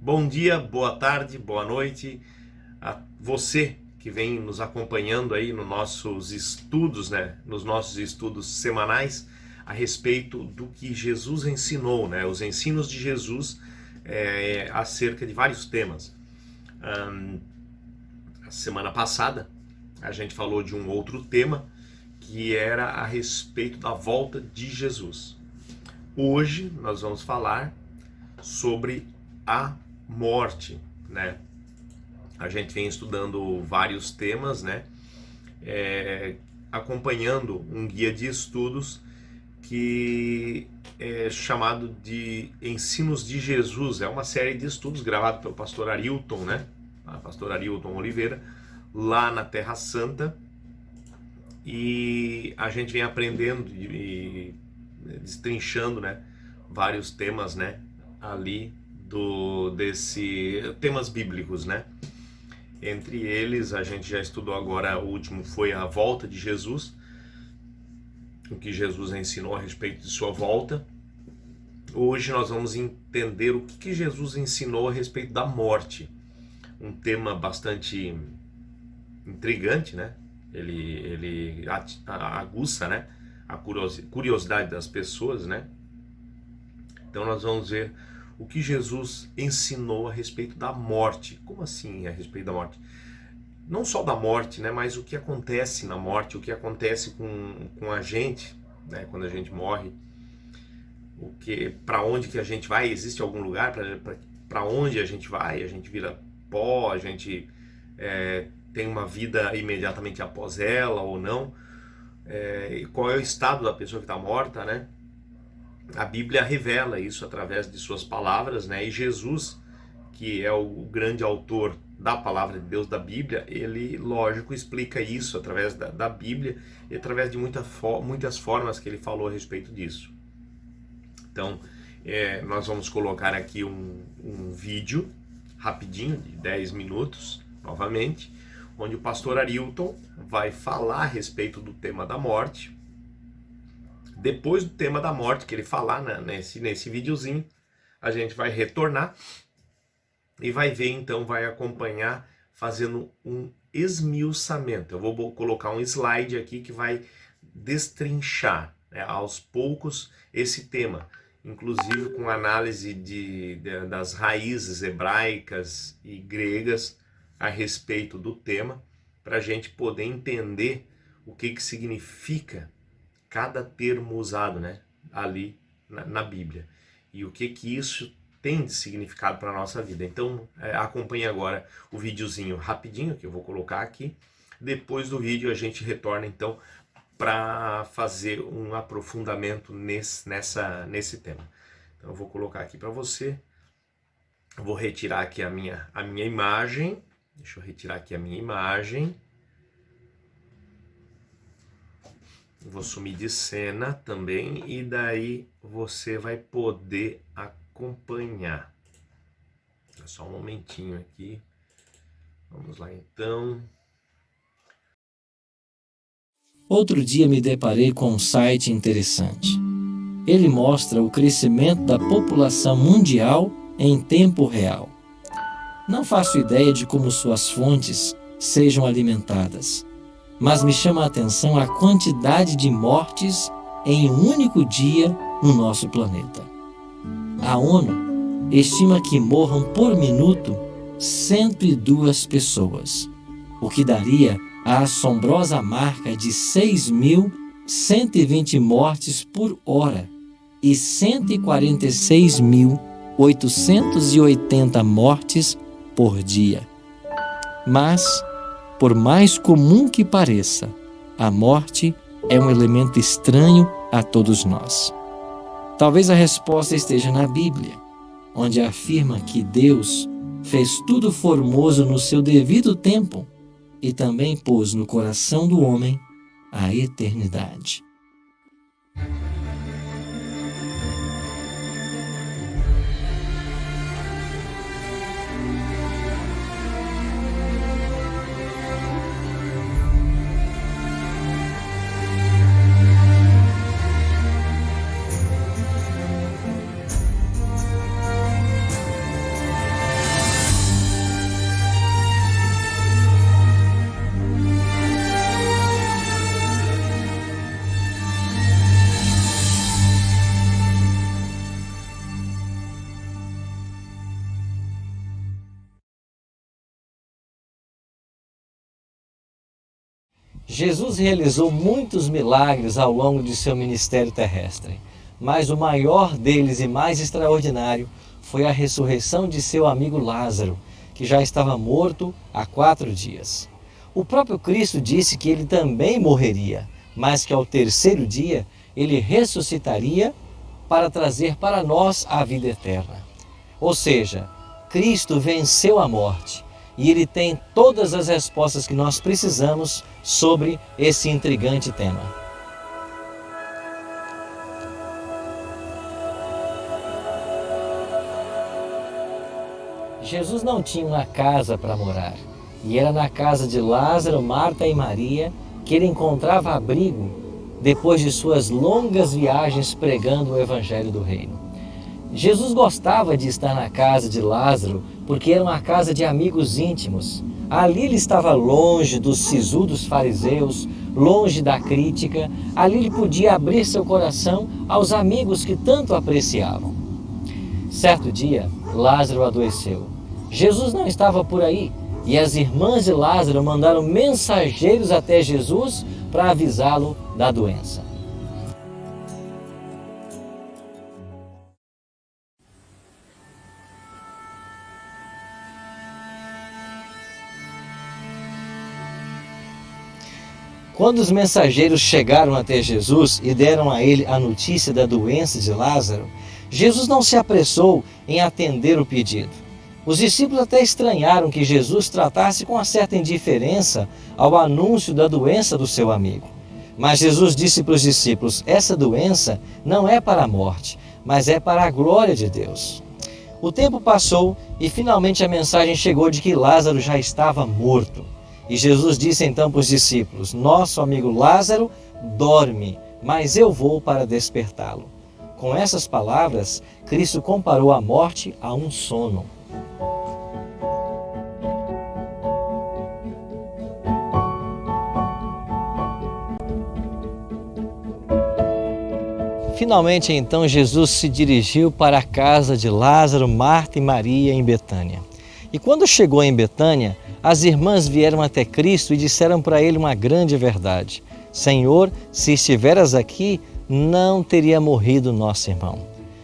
Bom dia, boa tarde, boa noite a você que vem nos acompanhando aí nos nossos estudos, né? Nos nossos estudos semanais a respeito do que Jesus ensinou, né? Os ensinos de Jesus acerca de vários temas. A semana passada a gente falou de um outro tema que era a respeito da volta de Jesus. Hoje nós vamos falar sobre a morte, né? A gente vem estudando vários temas, né? Acompanhando um guia de estudos que é chamado de Ensinos de Jesus. É uma série de estudos gravado pelo pastor Arilton, né? Pastor Arilton Oliveira, lá na Terra Santa. E a gente vem aprendendo e destrinchando, né, vários temas, né, ali temas bíblicos, né? Entre eles, a gente já estudou agora, o último foi a volta de Jesus, o que Jesus ensinou a respeito de sua volta. Hoje nós vamos entender o que Jesus ensinou a respeito da morte, um tema bastante intrigante, né? Ele aguça, né, a curiosidade das pessoas, né? Então nós vamos ver o que Jesus ensinou a respeito da morte. Como assim a respeito da morte? Não só da morte, né, mas o que acontece na morte, o que acontece com a gente, né, quando a gente morre, para onde que a gente vai? Existe algum lugar para onde a gente vai? A gente vira pó, a gente tem uma vida imediatamente após ela ou não? E qual é o estado da pessoa que está morta, né? A Bíblia revela isso através de suas palavras, né? E Jesus, que é o grande autor da palavra de Deus, da Bíblia, ele, lógico, explica isso através da Bíblia e através de muitas formas que ele falou a respeito disso. Então, nós vamos colocar aqui um vídeo rapidinho, de 10 minutos, novamente, onde o pastor Arilton vai falar a respeito do tema da morte. Depois do tema da morte que ele falar nesse videozinho, a gente vai retornar e vai ver, então, vai acompanhar fazendo um esmiuçamento. Eu vou colocar um slide aqui que vai destrinchar, né, aos poucos esse tema, inclusive com análise das raízes hebraicas e gregas a respeito do tema, para a gente poder entender o que significa cada termo usado, né, ali na Bíblia, e o que isso tem de significado para a nossa vida. Então, acompanhe agora o videozinho rapidinho, que eu vou colocar aqui. Depois do vídeo a gente retorna, então, para fazer um aprofundamento nesse tema. Então, eu vou colocar aqui para você. Eu vou retirar aqui a minha imagem. Deixa eu retirar aqui a minha imagem. Vou sumir de cena também, e daí você vai poder acompanhar. É só um momentinho aqui. Vamos lá então. Outro dia me deparei com um site interessante. Ele mostra o crescimento da população mundial em tempo real. Não faço ideia de como suas fontes sejam alimentadas, mas me chama a atenção a quantidade de mortes em um único dia no nosso planeta. A ONU estima que morram por minuto 102 pessoas, o que daria a assombrosa marca de 6.120 mortes por hora e 146.880 mortes por dia. Mas, por mais comum que pareça, a morte é um elemento estranho a todos nós. Talvez a resposta esteja na Bíblia, onde afirma que Deus fez tudo formoso no seu devido tempo e também pôs no coração do homem a eternidade. Jesus realizou muitos milagres ao longo de seu ministério terrestre, mas o maior deles e mais extraordinário foi a ressurreição de seu amigo Lázaro, que já estava morto há 4 dias. O próprio Cristo disse que ele também morreria, mas que ao 3º dia ele ressuscitaria para trazer para nós a vida eterna. Ou seja, Cristo venceu a morte e ele tem todas as respostas que nós precisamos sobre esse intrigante tema. Jesus não tinha uma casa para morar, e era na casa de Lázaro, Marta e Maria que ele encontrava abrigo depois de suas longas viagens pregando o Evangelho do Reino. Jesus gostava de estar na casa de Lázaro porque era uma casa de amigos íntimos. Ali ele estava longe dos sisudos fariseus, longe da crítica. Ali ele podia abrir seu coração aos amigos que tanto apreciavam. Certo dia, Lázaro adoeceu. Jesus não estava por aí e as irmãs de Lázaro mandaram mensageiros até Jesus para avisá-lo da doença. Quando os mensageiros chegaram até Jesus e deram a ele a notícia da doença de Lázaro, Jesus não se apressou em atender o pedido. Os discípulos até estranharam que Jesus tratasse com uma certa indiferença ao anúncio da doença do seu amigo. Mas Jesus disse para os discípulos: essa doença não é para a morte, mas é para a glória de Deus. O tempo passou e finalmente a mensagem chegou de que Lázaro já estava morto. E Jesus disse então para os discípulos: nosso amigo Lázaro dorme, mas eu vou para despertá-lo. Com essas palavras, Cristo comparou a morte a um sono. Finalmente, então, Jesus se dirigiu para a casa de Lázaro, Marta e Maria em Betânia. E quando chegou em Betânia, as irmãs vieram até Cristo e disseram para ele uma grande verdade: Senhor, se estiveras aqui, não teria morrido nosso irmão.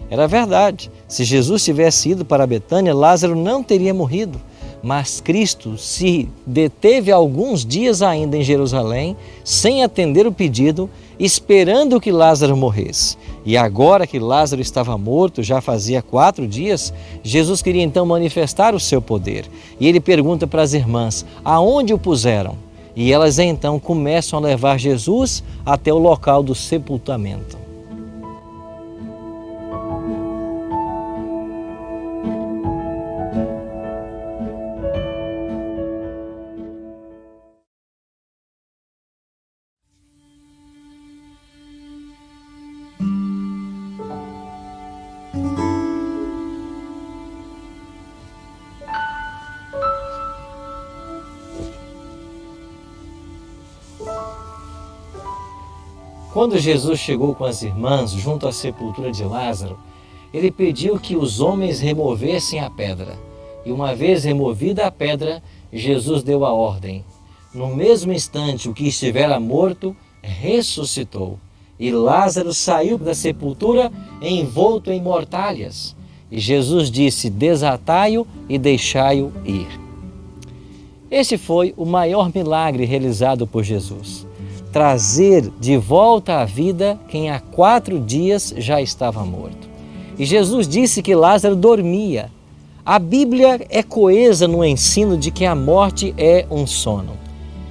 Era verdade. Se Jesus tivesse ido para Betânia, Lázaro não teria morrido. Mas Cristo se deteve alguns dias ainda em Jerusalém, sem atender o pedido, esperando que Lázaro morresse. E agora que Lázaro estava morto, já fazia 4 dias, Jesus queria então manifestar o seu poder. E ele pergunta para as irmãs: aonde o puseram? E elas então começam a levar Jesus até o local do sepultamento. Quando Jesus chegou com as irmãs junto à sepultura de Lázaro, ele pediu que os homens removessem a pedra. E uma vez removida a pedra, Jesus deu a ordem. No mesmo instante, o que estivera morto ressuscitou. E Lázaro saiu da sepultura envolto em mortalhas. E Jesus disse: desatai-o e deixai-o ir. Esse foi o maior milagre realizado por Jesus. Trazer de volta à vida quem há 4 dias já estava morto. E Jesus disse que Lázaro dormia. A Bíblia é coesa no ensino de que a morte é um sono.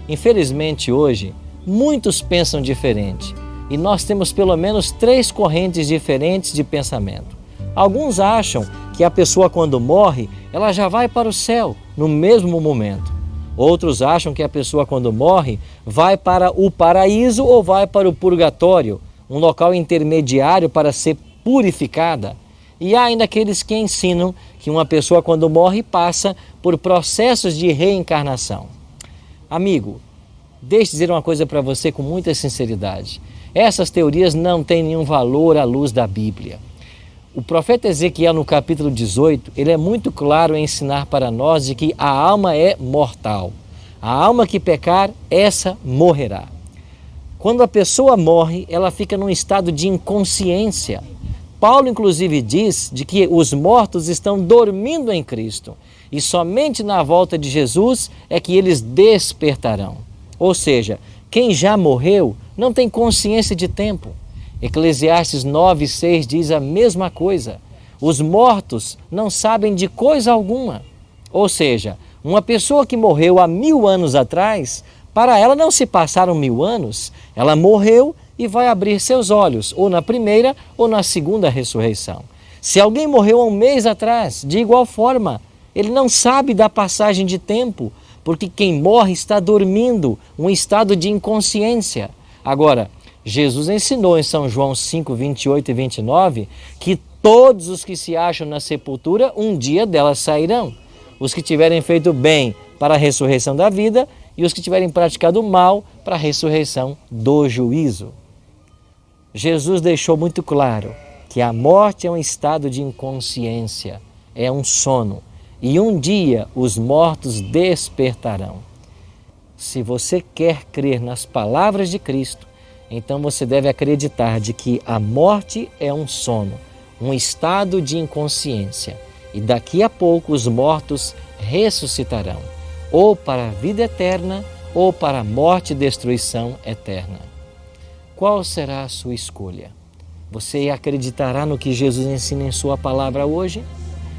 Infelizmente hoje, muitos pensam diferente e nós temos pelo menos 3 correntes diferentes de pensamento. Alguns acham que a pessoa quando morre, ela já vai para o céu no mesmo momento. Outros acham que a pessoa quando morre vai para o paraíso ou vai para o purgatório, um local intermediário para ser purificada. E há ainda aqueles que ensinam que uma pessoa quando morre passa por processos de reencarnação. Amigo, deixe eu dizer uma coisa para você com muita sinceridade. Essas teorias não têm nenhum valor à luz da Bíblia. O profeta Ezequiel, no capítulo 18, ele é muito claro em ensinar para nós de que a alma é mortal. A alma que pecar, essa morrerá. Quando a pessoa morre, ela fica num estado de inconsciência. Paulo, inclusive, diz de que os mortos estão dormindo em Cristo e somente na volta de Jesus é que eles despertarão. Ou seja, quem já morreu não tem consciência de tempo. Eclesiastes 9:6 diz a mesma coisa. Os mortos não sabem de coisa alguma. Ou seja, uma pessoa que morreu há 1000 anos atrás, para ela não se passaram 1000 anos, ela morreu e vai abrir seus olhos, ou na primeira ou na segunda ressurreição. Se alguém morreu há um mês atrás, de igual forma, ele não sabe da passagem de tempo, porque quem morre está dormindo, um estado de inconsciência. Agora, Jesus ensinou em São João 5, 28 e 29, que todos os que se acham na sepultura, um dia delas sairão. Os que tiverem feito bem para a ressurreição da vida e os que tiverem praticado mal para a ressurreição do juízo. Jesus deixou muito claro que a morte é um estado de inconsciência, é um sono, e um dia os mortos despertarão. Se você quer crer nas palavras de Cristo, então você deve acreditar de que a morte é um sono, um estado de inconsciência, e daqui a pouco os mortos ressuscitarão, ou para a vida eterna, ou para a morte e destruição eterna. Qual será a sua escolha? Você acreditará no que Jesus ensina em sua palavra hoje?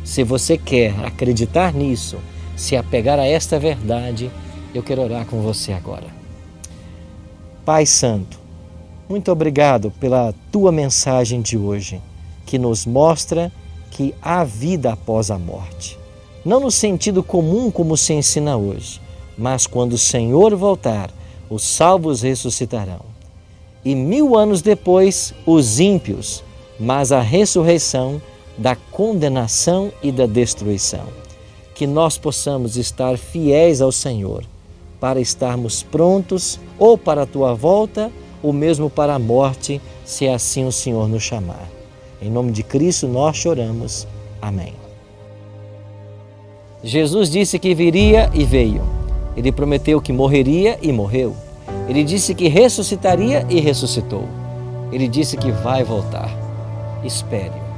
Se você quer acreditar nisso, se apegar a esta verdade, eu quero orar com você agora. Pai Santo, muito obrigado pela tua mensagem de hoje, que nos mostra que há vida após a morte. Não no sentido comum como se ensina hoje, mas quando o Senhor voltar, os salvos ressuscitarão. E 1000 anos depois, os ímpios, mas a ressurreição da condenação e da destruição. Que nós possamos estar fiéis ao Senhor, para estarmos prontos ou para a tua volta, ou mesmo para a morte, se assim o Senhor nos chamar. Em nome de Cristo nós choramos. Amém. Jesus disse que viria e veio. Ele prometeu que morreria e morreu. Ele disse que ressuscitaria e ressuscitou. Ele disse que vai voltar. Espere.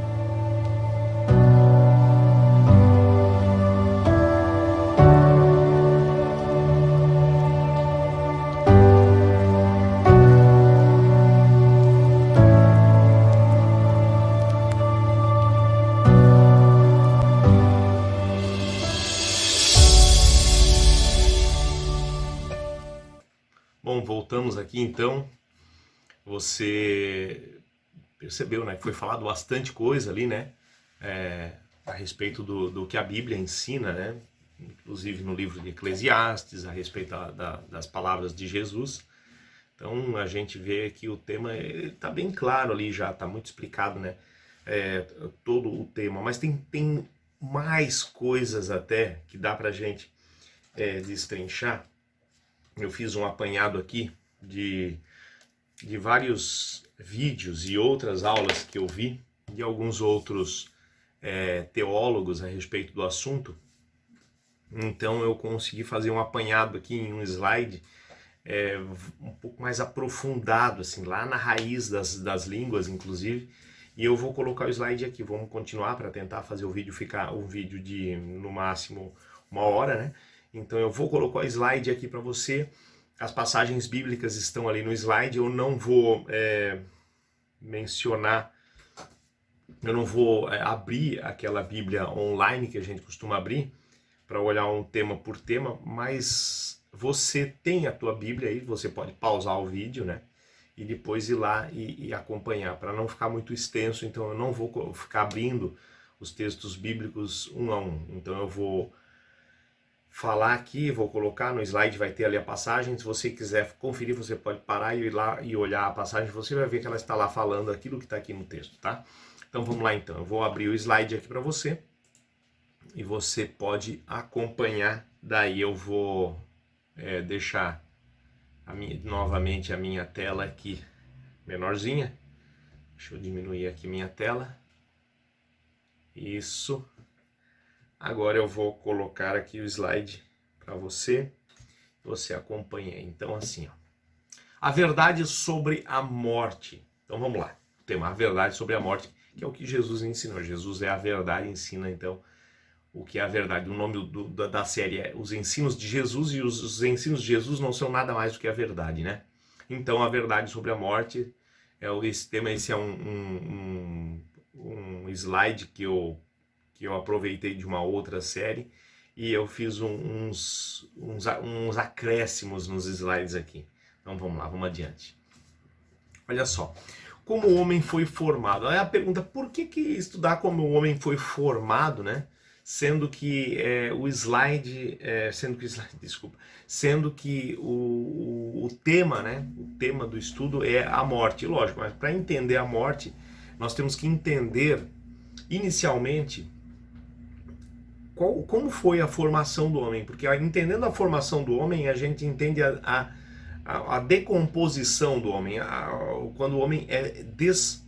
Bom, voltamos aqui então. Você percebeu, né, que foi falado bastante coisa ali, né, a respeito do que a Bíblia ensina, né, inclusive no livro de Eclesiastes, a respeito das palavras de Jesus. Então a gente vê que o tema está bem claro ali já, está muito explicado, né, todo o tema, mas tem mais coisas até que dá para a gente destrinchar. Eu fiz um apanhado aqui de vários vídeos e outras aulas que eu vi de alguns outros teólogos a respeito do assunto. Então eu consegui fazer um apanhado aqui em um slide um pouco mais aprofundado, assim, lá na raiz das línguas, inclusive. E eu vou colocar o slide aqui, vamos continuar para tentar fazer o vídeo ficar um vídeo de no máximo 1 hora, né? Então eu vou colocar o slide aqui para você. As passagens bíblicas estão ali no slide. Eu não vou mencionar, eu não vou abrir aquela Bíblia online que a gente costuma abrir para olhar um tema por tema, mas você tem a tua Bíblia aí, você pode pausar o vídeo, né? E depois ir lá e acompanhar, para não ficar muito extenso. Então eu não vou ficar abrindo os textos bíblicos um a um. Então eu vou falar aqui, vou colocar no slide, vai ter ali a passagem. Se você quiser conferir, você pode parar e ir lá e olhar a passagem, você vai ver que ela está lá falando aquilo que está aqui no texto, tá? Então vamos lá então, eu vou abrir o slide aqui para você e você pode acompanhar. Daí eu vou deixar novamente a minha tela aqui menorzinha. Deixa eu diminuir aqui minha tela. Isso. Agora eu vou colocar aqui o slide para você você acompanha aí. Então, assim, ó, a verdade sobre a morte. Então, vamos lá. O tema, a verdade sobre a morte, que é o que Jesus ensinou. Jesus é a verdade, ensina, então, o que é a verdade. O nome da série é Os Ensinos de Jesus, e os ensinos de Jesus não são nada mais do que a verdade, né? Então, a verdade sobre a morte, esse tema, esse é um slide que eu aproveitei de uma outra série, e eu fiz uns acréscimos nos slides aqui. Então vamos lá, vamos adiante. Olha só, como o homem foi formado. Aí a pergunta, por que estudar como o homem foi formado, né? Sendo que o tema, né? O tema do estudo é a morte. Lógico, mas para entender a morte, nós temos que entender inicialmente como foi a formação do homem, porque entendendo a formação do homem, a gente entende a decomposição do homem, quando o homem é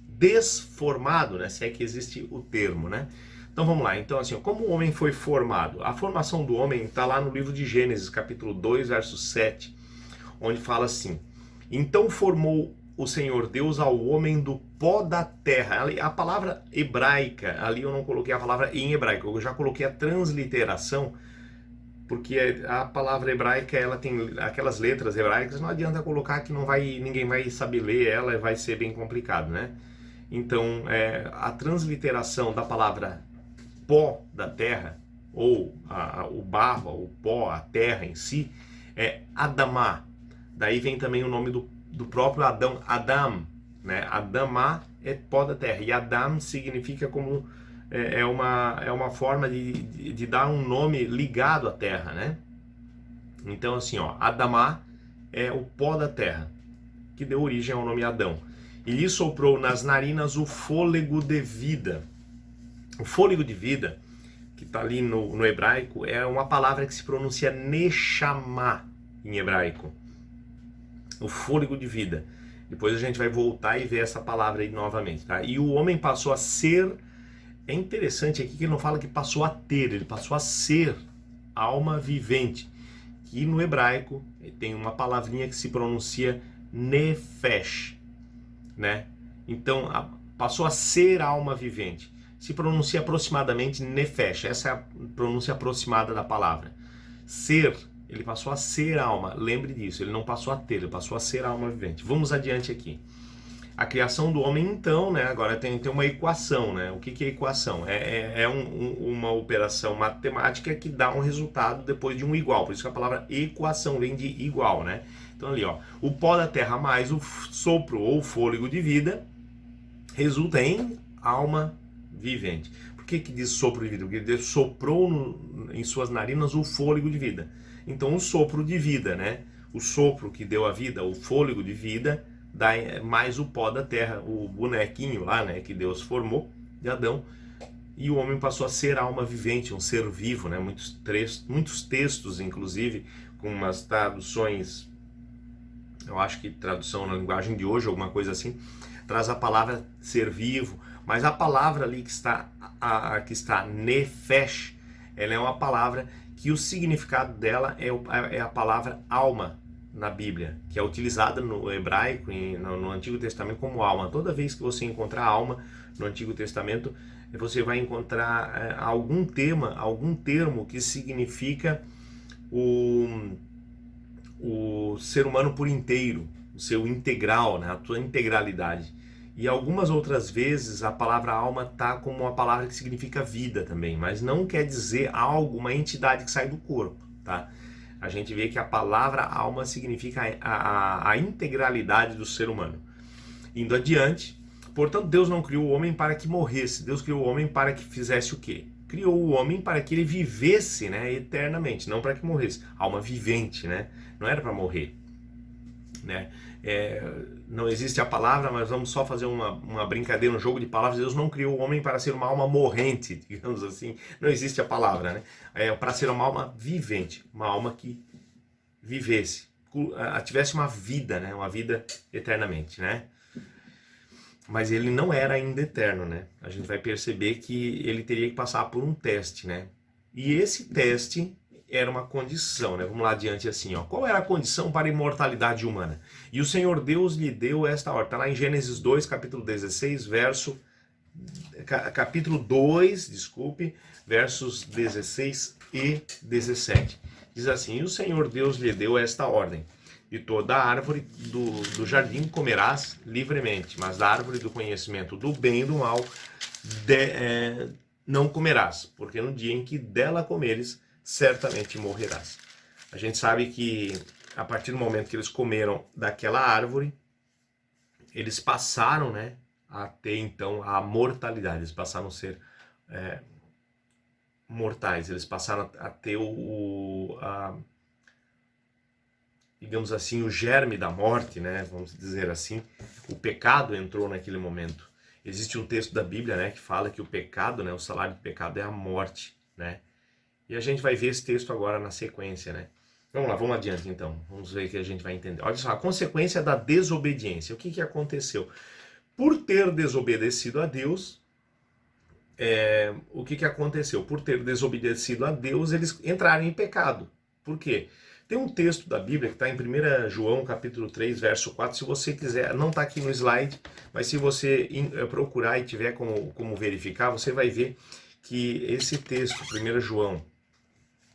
desformado, né? Se é que existe o termo, né? Então vamos lá, então assim, como o homem foi formado? A formação do homem está lá no livro de Gênesis, capítulo 2, verso 7, onde fala assim: então formou o Senhor Deus ao homem do pó da terra. Ali, a palavra hebraica, ali eu não coloquei a palavra em hebraico, eu já coloquei a transliteração, porque a palavra hebraica, ela tem aquelas letras hebraicas, não adianta colocar que ninguém vai saber ler ela, vai ser bem complicado, né? Então, a transliteração da palavra pó da terra, ou o barro, o pó, a terra em si, é Adamá. Daí vem também o nome do próprio Adão, Adam, né? Adamá é pó da terra, e Adam significa como é uma forma de dar um nome ligado à terra, né? Então assim, ó, Adamá é o pó da terra, que deu origem ao nome Adão. E lhe soprou nas narinas o fôlego de vida. O fôlego de vida, que está ali no hebraico, é uma palavra que se pronuncia Neshama em hebraico. O fôlego de vida. Depois a gente vai voltar e ver essa palavra aí novamente, tá? E o homem passou a ser... É interessante aqui que ele não fala que passou a ter, ele passou a ser alma vivente. Que no hebraico tem uma palavrinha que se pronuncia nefesh, né? Então, passou a ser alma vivente. Se pronuncia aproximadamente nefesh, essa é a pronúncia aproximada da palavra. Ser, ele passou a ser alma, lembre disso, ele não passou a ter, ele passou a ser alma vivente. Vamos adiante aqui. A criação do homem, então, né, agora tem uma equação, né? O que é equação? Uma operação matemática que dá um resultado depois de um igual, por isso que a palavra equação vem de igual, né? Então ali, ó, o pó da terra mais o sopro ou fôlego de vida resulta em alma vivente. Por que diz sopro de vida? Porque Deus soprou em suas narinas o fôlego de vida. Então o sopro de vida, né? O sopro que deu a vida, o fôlego de vida, dá mais o pó da terra, o bonequinho lá, né, que Deus formou de Adão, e o homem passou a ser alma vivente, um ser vivo, né? Muitos textos, inclusive, com umas traduções, eu acho que tradução na linguagem de hoje, alguma coisa assim, traz a palavra ser vivo, mas a palavra ali que está nefesh, ela é uma palavra que o significado dela é a palavra alma na Bíblia, que é utilizada no hebraico e no Antigo Testamento como alma. Toda vez que você encontrar alma no Antigo Testamento, você vai encontrar algum termo que significa o ser humano por inteiro, o seu integral, né? A tua integralidade. E algumas outras vezes a palavra alma está como uma palavra que significa vida também, mas não quer dizer algo, uma entidade que sai do corpo, tá? A gente vê que a palavra alma significa a integralidade do ser humano. Indo adiante, portanto, Deus não criou o homem para que morresse, Deus criou o homem para que fizesse o quê? Criou o homem para que ele vivesse, né, eternamente, não para que morresse. Alma vivente, né? Não era para morrer, né? Não existe a palavra, mas vamos só fazer uma brincadeira, um jogo de palavras. Deus não criou o homem para ser uma alma morrente, digamos assim. Não existe a palavra, né? Para ser uma alma vivente, uma alma que vivesse, tivesse uma vida, né? Uma vida eternamente, né? Mas ele não era ainda eterno, né? A gente vai perceber que ele teria que passar por um teste, né? E esse teste era uma condição, né? Vamos lá adiante assim, ó. Qual era a condição para a imortalidade humana? E o Senhor Deus lhe deu esta ordem. Está lá em Gênesis 2, capítulo 16, capítulo 2, desculpe, versos 16 e 17. Diz assim: e o Senhor Deus lhe deu esta ordem: de toda a árvore do jardim comerás livremente, mas da árvore do conhecimento do bem e do mal não comerás, porque no dia em que dela comeres, certamente morrerás. A gente sabe que a partir do momento que eles comeram daquela árvore, eles passaram, né, a ter então a mortalidade, eles passaram a ser mortais, eles passaram a ter digamos assim, o germe da morte, né, vamos dizer assim. O pecado entrou naquele momento. Existe um texto da Bíblia, né, que fala que o pecado, né, o salário do pecado é a morte, né? E a gente vai ver esse texto agora na sequência, né? Vamos lá, vamos adiante então. Vamos ver o que a gente vai entender. Olha só, a consequência da desobediência. O que aconteceu? Por ter desobedecido a Deus, o que aconteceu? Por ter desobedecido a Deus, eles entraram em pecado. Por quê? Tem um texto da Bíblia que está em 1 João, capítulo 3, verso 4. Se você quiser, não está aqui no slide, mas se você procurar e tiver como verificar, você vai ver que esse texto, 1 João,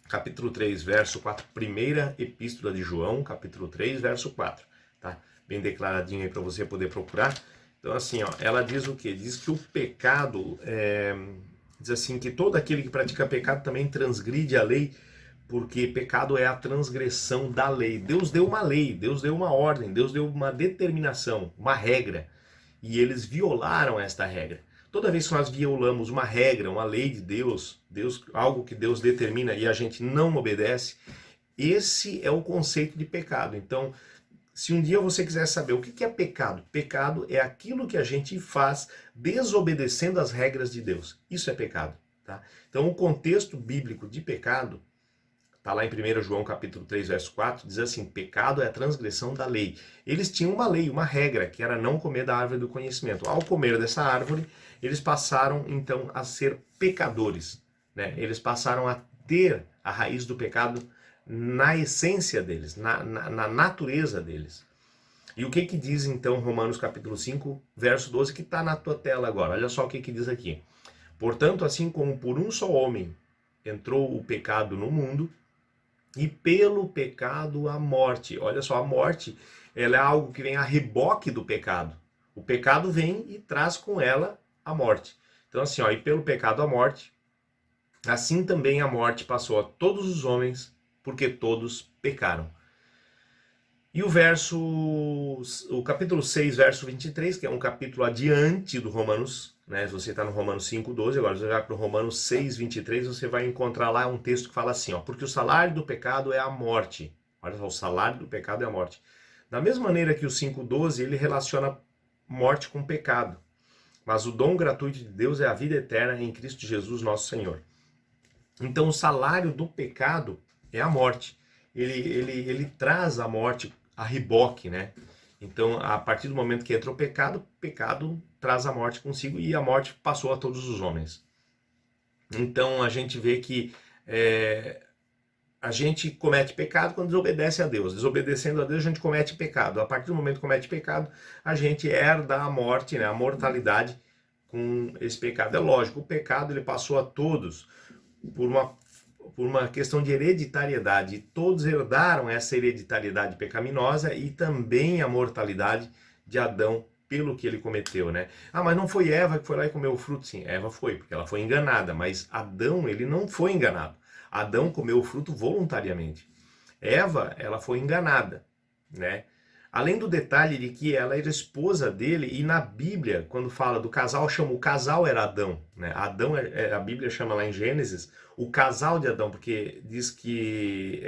capítulo 3, verso 4, primeira epístola de João, capítulo 3, verso 4, tá? Bem declaradinho aí para você poder procurar. Então assim, ó, ela diz o quê? Diz que o pecado, diz assim, que todo aquele que pratica pecado também transgride a lei, porque pecado é a transgressão da lei. Deus deu uma lei, Deus deu uma ordem, Deus deu uma determinação, uma regra, e eles violaram esta regra. Toda vez que nós violamos uma regra, uma lei de Deus, algo que Deus determina e a gente não obedece, esse é o conceito de pecado. Então, se um dia você quiser saber o que é pecado, pecado é aquilo que a gente faz desobedecendo as regras de Deus. Isso é pecado, tá? Então, o contexto bíblico de pecado está lá em 1 João capítulo 3, verso 4, diz assim: pecado é a transgressão da lei. Eles tinham uma lei, uma regra, que era não comer da árvore do conhecimento. Ao comer dessa árvore, eles passaram então a ser pecadores, né? Eles passaram a ter a raiz do pecado na essência deles, na natureza deles. E o que diz então Romanos capítulo 5, verso 12, que está na tua tela agora? Olha só o que diz aqui. Portanto, assim como por um só homem entrou o pecado no mundo, e pelo pecado a morte. Olha só, a morte, ela é algo que vem a reboque do pecado. O pecado vem e traz com ela a morte. Então assim, ó, e pelo pecado a morte, assim também a morte passou a todos os homens, porque todos pecaram. E o capítulo 6, verso 23, que é um capítulo adiante do Romanos, né? Se você está no Romanos 5:12, agora você vai para o Romanos 6:23, você vai encontrar lá um texto que fala assim, ó, porque o salário do pecado é a morte. Olha só, o salário do pecado é a morte. Da mesma maneira que o 5:12, ele relaciona morte com pecado. Mas o dom gratuito de Deus é a vida eterna em Cristo Jesus, nosso Senhor. Então o salário do pecado é a morte. Ele traz a morte a reboque, né? Então, a partir do momento que entrou o pecado traz a morte consigo, e a morte passou a todos os homens. Então, a gente vê que a gente comete pecado quando desobedece a Deus. Desobedecendo a Deus, a gente comete pecado. A partir do momento que comete pecado, a gente herda a morte, né? A mortalidade com esse pecado. É lógico, o pecado ele passou a todos por uma questão de hereditariedade. Todos herdaram essa hereditariedade pecaminosa e também a mortalidade de Adão pelo que ele cometeu, né? Ah, mas não foi Eva que foi lá e comeu o fruto? Sim, Eva foi, porque ela foi enganada, mas Adão, ele não foi enganado. Adão comeu o fruto voluntariamente. Eva, ela foi enganada, né? Além do detalhe de que ela era esposa dele, e na Bíblia, quando fala do casal, o casal era Adão, né? Adão, a Bíblia chama lá em Gênesis, o casal de Adão, porque diz que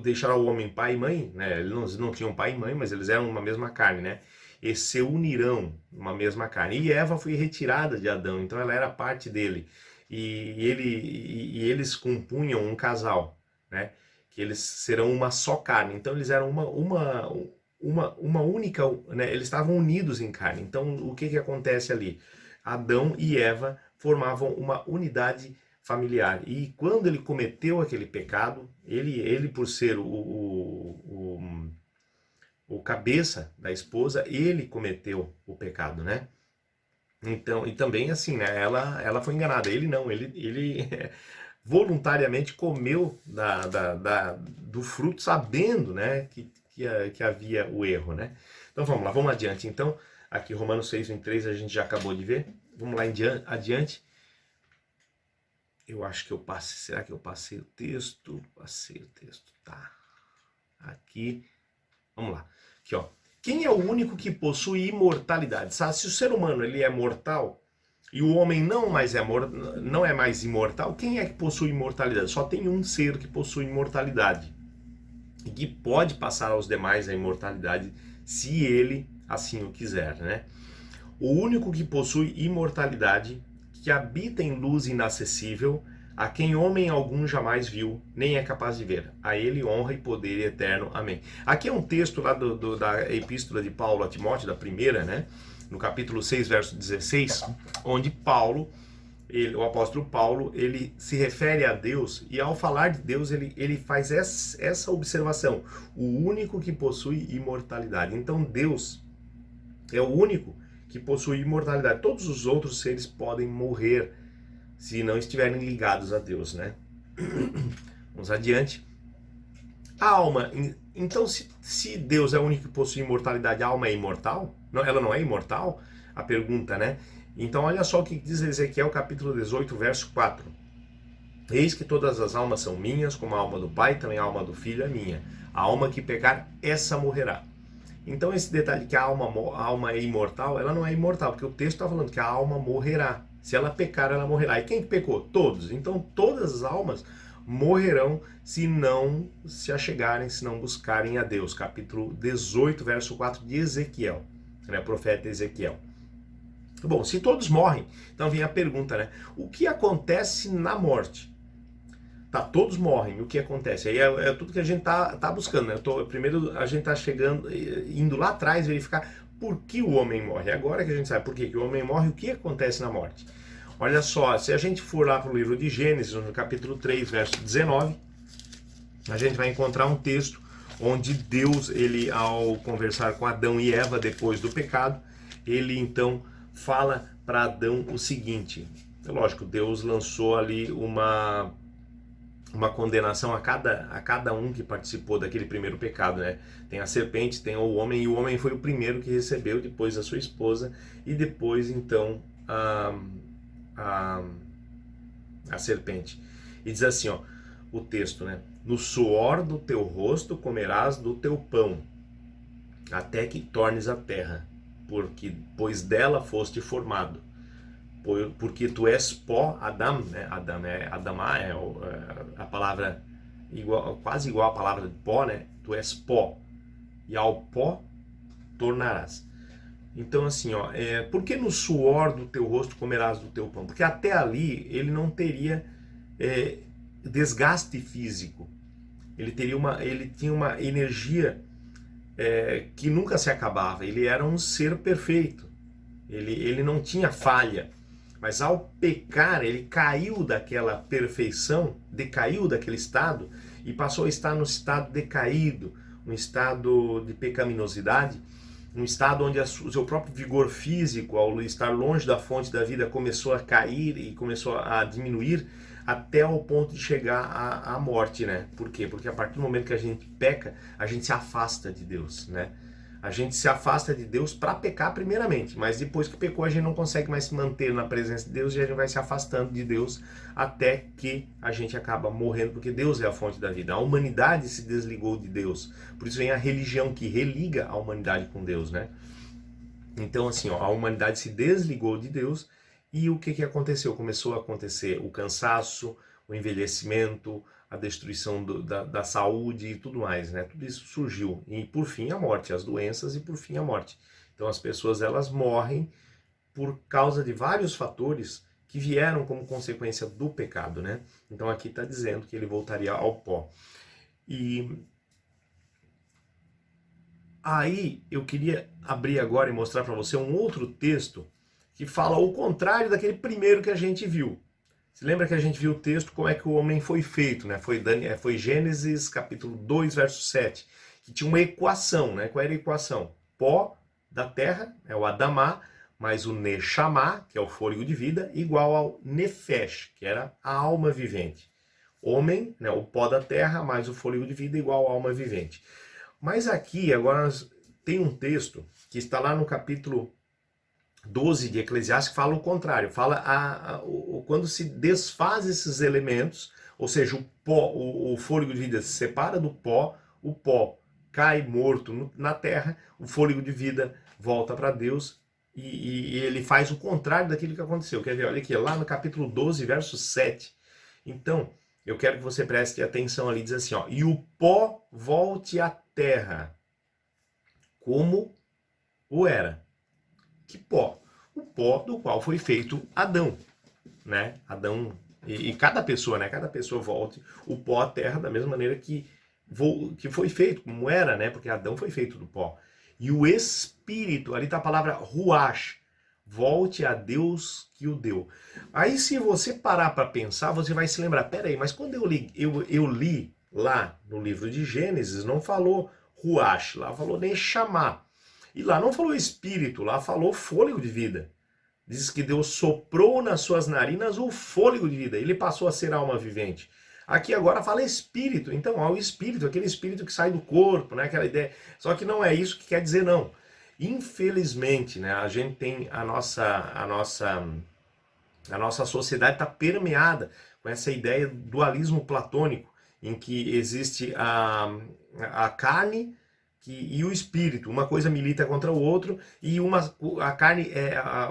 deixaram o homem pai e mãe, né? Eles não tinham pai e mãe, mas eles eram uma mesma carne, né? E se unirão uma mesma carne. E Eva foi retirada de Adão, então ela era parte dele. E eles compunham um casal, né? Que eles serão uma só carne. Então eles eram uma única, né? Eles estavam unidos em carne. Então o que acontece ali? Adão e Eva formavam uma unidade familiar. E quando ele cometeu aquele pecado, ele por ser o cabeça da esposa, ele cometeu o pecado, né? Então, e também assim, né? Ela foi enganada, ele não, ele voluntariamente comeu do fruto, sabendo, né, que havia o erro, né? Então vamos lá, vamos adiante. Então, aqui Romanos 6:23 a gente já acabou de ver. Vamos lá adiante. Eu acho que eu passei, será que eu passei o texto? Passei o texto, tá. Aqui, vamos lá. Aqui, ó. Quem é o único que possui imortalidade? Sabe? Se o ser humano ele é mortal e o homem não é mais imortal, quem é que possui imortalidade? Só tem um ser que possui imortalidade e que pode passar aos demais a imortalidade se ele assim o quiser, né? O único que possui imortalidade, que habita em luz inacessível, a quem homem algum jamais viu, nem é capaz de ver. A ele honra e poder eterno. Amém. Aqui é um texto lá da epístola de Paulo a Timóteo, da primeira, né? No capítulo 6, verso 16, onde Paulo, o apóstolo Paulo, ele se refere a Deus, e ao falar de Deus, ele faz essa observação: o único que possui imortalidade. Então Deus é o único que possui imortalidade. Todos os outros seres podem morrer se não estiverem ligados a Deus, né? Vamos adiante. A alma, então se Deus é o único que possui imortalidade, a alma é imortal? Não, ela não é imortal? A pergunta, né? Então olha só o que diz Ezequiel capítulo 18, verso 4. Eis que todas as almas são minhas, como a alma do Pai, também a alma do Filho é minha. A alma que pecar, essa morrerá. Então esse detalhe que a alma é imortal, ela não é imortal, porque o texto está falando que a alma morrerá. Se ela pecar, ela morrerá. E quem que pecou? Todos. Então todas as almas morrerão se não se achegarem, se não buscarem a Deus. Capítulo 18, verso 4 de Ezequiel, né? Profeta Ezequiel. Bom, se todos morrem, então vem a pergunta, né? O que acontece na morte? Tá, todos morrem, o que acontece? Aí é tudo que a gente tá buscando, né? Primeiro a gente tá chegando, indo lá atrás verificar por que o homem morre. Agora que a gente sabe por que o homem morre, o que acontece na morte. Olha só, se a gente for lá para o livro de Gênesis, no capítulo 3, verso 19, a gente vai encontrar um texto onde Deus, ele ao conversar com Adão e Eva depois do pecado, ele então fala para Adão o seguinte. Lógico, Deus lançou ali uma condenação a cada um que participou daquele primeiro pecado, né? Tem a serpente, tem o homem, e o homem foi o primeiro que recebeu, depois a sua esposa, e depois então a serpente. E diz assim, ó, o texto, né? No suor do teu rosto comerás do teu pão, até que tornes a terra, pois dela foste formado. Porque tu és pó, Adam, né? Adamá é a palavra quase igual à palavra de pó, né? Tu és pó, e ao pó tornarás. Então assim, ó, por que no suor do teu rosto comerás do teu pão? Porque até ali ele não teria desgaste físico. Ele tinha uma energia que nunca se acabava. Ele era um ser perfeito. Ele não tinha falha. Mas ao pecar, ele caiu daquela perfeição, decaiu daquele estado e passou a estar no estado decaído, um estado de pecaminosidade, um estado onde o seu próprio vigor físico, ao estar longe da fonte da vida, começou a cair e começou a diminuir até o ponto de chegar à morte, né? Por quê? Porque a partir do momento que a gente peca, a gente se afasta de Deus, né? A gente se afasta de Deus para pecar primeiramente, mas depois que pecou a gente não consegue mais se manter na presença de Deus e a gente vai se afastando de Deus até que a gente acaba morrendo, porque Deus é a fonte da vida. A humanidade se desligou de Deus, por isso vem a religião que religa a humanidade com Deus, né? Então assim, ó, a humanidade se desligou de Deus e o que aconteceu? Começou a acontecer o cansaço, o envelhecimento, a destruição da saúde e tudo mais, né? Tudo isso surgiu. E por fim a morte, as doenças e por fim a morte. Então as pessoas elas morrem por causa de vários fatores que vieram como consequência do pecado, né? Então aqui está dizendo que ele voltaria ao pó. E aí eu queria abrir agora e mostrar para você um outro texto que fala o contrário daquele primeiro que a gente viu. Se lembra que a gente viu o texto, como é que o homem foi feito, né? Foi Gênesis capítulo 2, verso 7, que tinha uma equação, né? Qual era a equação? Pó da terra, é o Adamá, mais o Neshama, que é o fôlego de vida, igual ao Nefesh, que era a alma vivente. Homem, né, o pó da terra, mais o fôlego de vida, igual à alma vivente. Mas aqui, agora, tem um texto que está lá no capítulo 12 de Eclesiastes, que fala o contrário, fala quando se desfaz esses elementos, ou seja, o pó, o fôlego de vida se separa do pó, o pó cai morto na terra, o fôlego de vida volta para Deus e ele faz o contrário daquilo que aconteceu. Quer ver? Olha aqui, lá no capítulo 12, verso 7. Então, eu quero que você preste atenção ali, diz assim, ó, e o pó volte à terra, como o era. Que pó? O pó do qual foi feito Adão, né? Adão e cada pessoa, né? Cada pessoa volte o pó à terra da mesma maneira que foi feito, como era, né? Porque Adão foi feito do pó. E o espírito, ali está a palavra ruach, volte a Deus que o deu. Aí se você parar para pensar, você vai se lembrar, peraí, mas quando eu li lá no livro de Gênesis, não falou ruach, lá falou Neshama. E lá não falou espírito, lá falou fôlego de vida. Diz que Deus soprou nas suas narinas o fôlego de vida. Ele passou a ser alma vivente. Aqui agora fala espírito. Então, o espírito, aquele espírito que sai do corpo, né? Aquela ideia. Só que não é isso que quer dizer, não. Infelizmente, né? A gente tem a nossa sociedade está permeada com essa ideia do dualismo platônico, em que existe a carne e o espírito, uma coisa milita contra o outro, e a carne,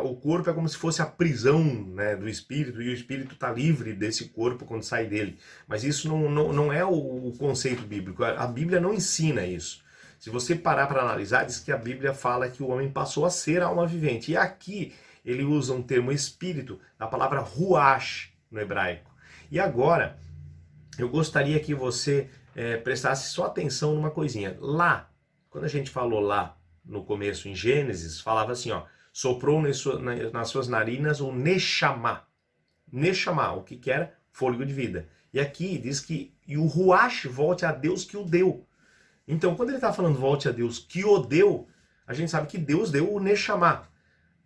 o corpo é como se fosse a prisão, né, do espírito, e o espírito está livre desse corpo quando sai dele. Mas isso não é o conceito bíblico, a Bíblia não ensina isso. Se você parar para analisar, diz que a Bíblia fala que o homem passou a ser alma vivente, e aqui ele usa um termo espírito, a palavra ruach no hebraico. E agora, eu gostaria que você prestasse só atenção numa coisinha. Lá, quando a gente falou lá no começo em Gênesis, falava assim, ó, soprou nas suas narinas o Neshama. Neshama, o que era? Fôlego de vida. E aqui diz que e o Ruach volte a Deus que o deu. Então, quando ele está falando volte a Deus que o deu, a gente sabe que Deus deu o Neshama.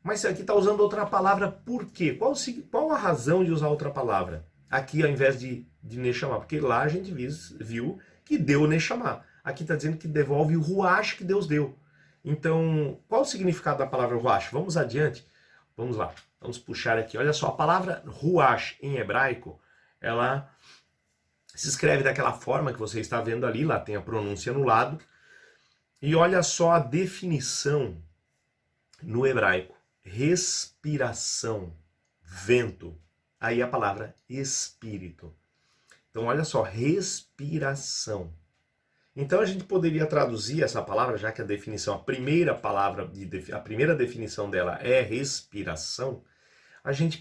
Mas aqui está usando outra palavra, por quê? Qual a razão de usar outra palavra? Aqui ao invés de Neshama, porque lá a gente viu que deu o Neshama. Aqui está dizendo que devolve o Ruach que Deus deu. Então, qual o significado da palavra Ruach? Vamos adiante? Vamos lá, vamos puxar aqui. Olha só, a palavra Ruach em hebraico, ela se escreve daquela forma que você está vendo ali, lá tem a pronúncia no lado. E olha só a definição no hebraico. Respiração, vento. Aí a palavra espírito. Então, olha só, respiração. Então, a gente poderia traduzir essa palavra, já que a definição, a primeira definição dela é respiração, a gente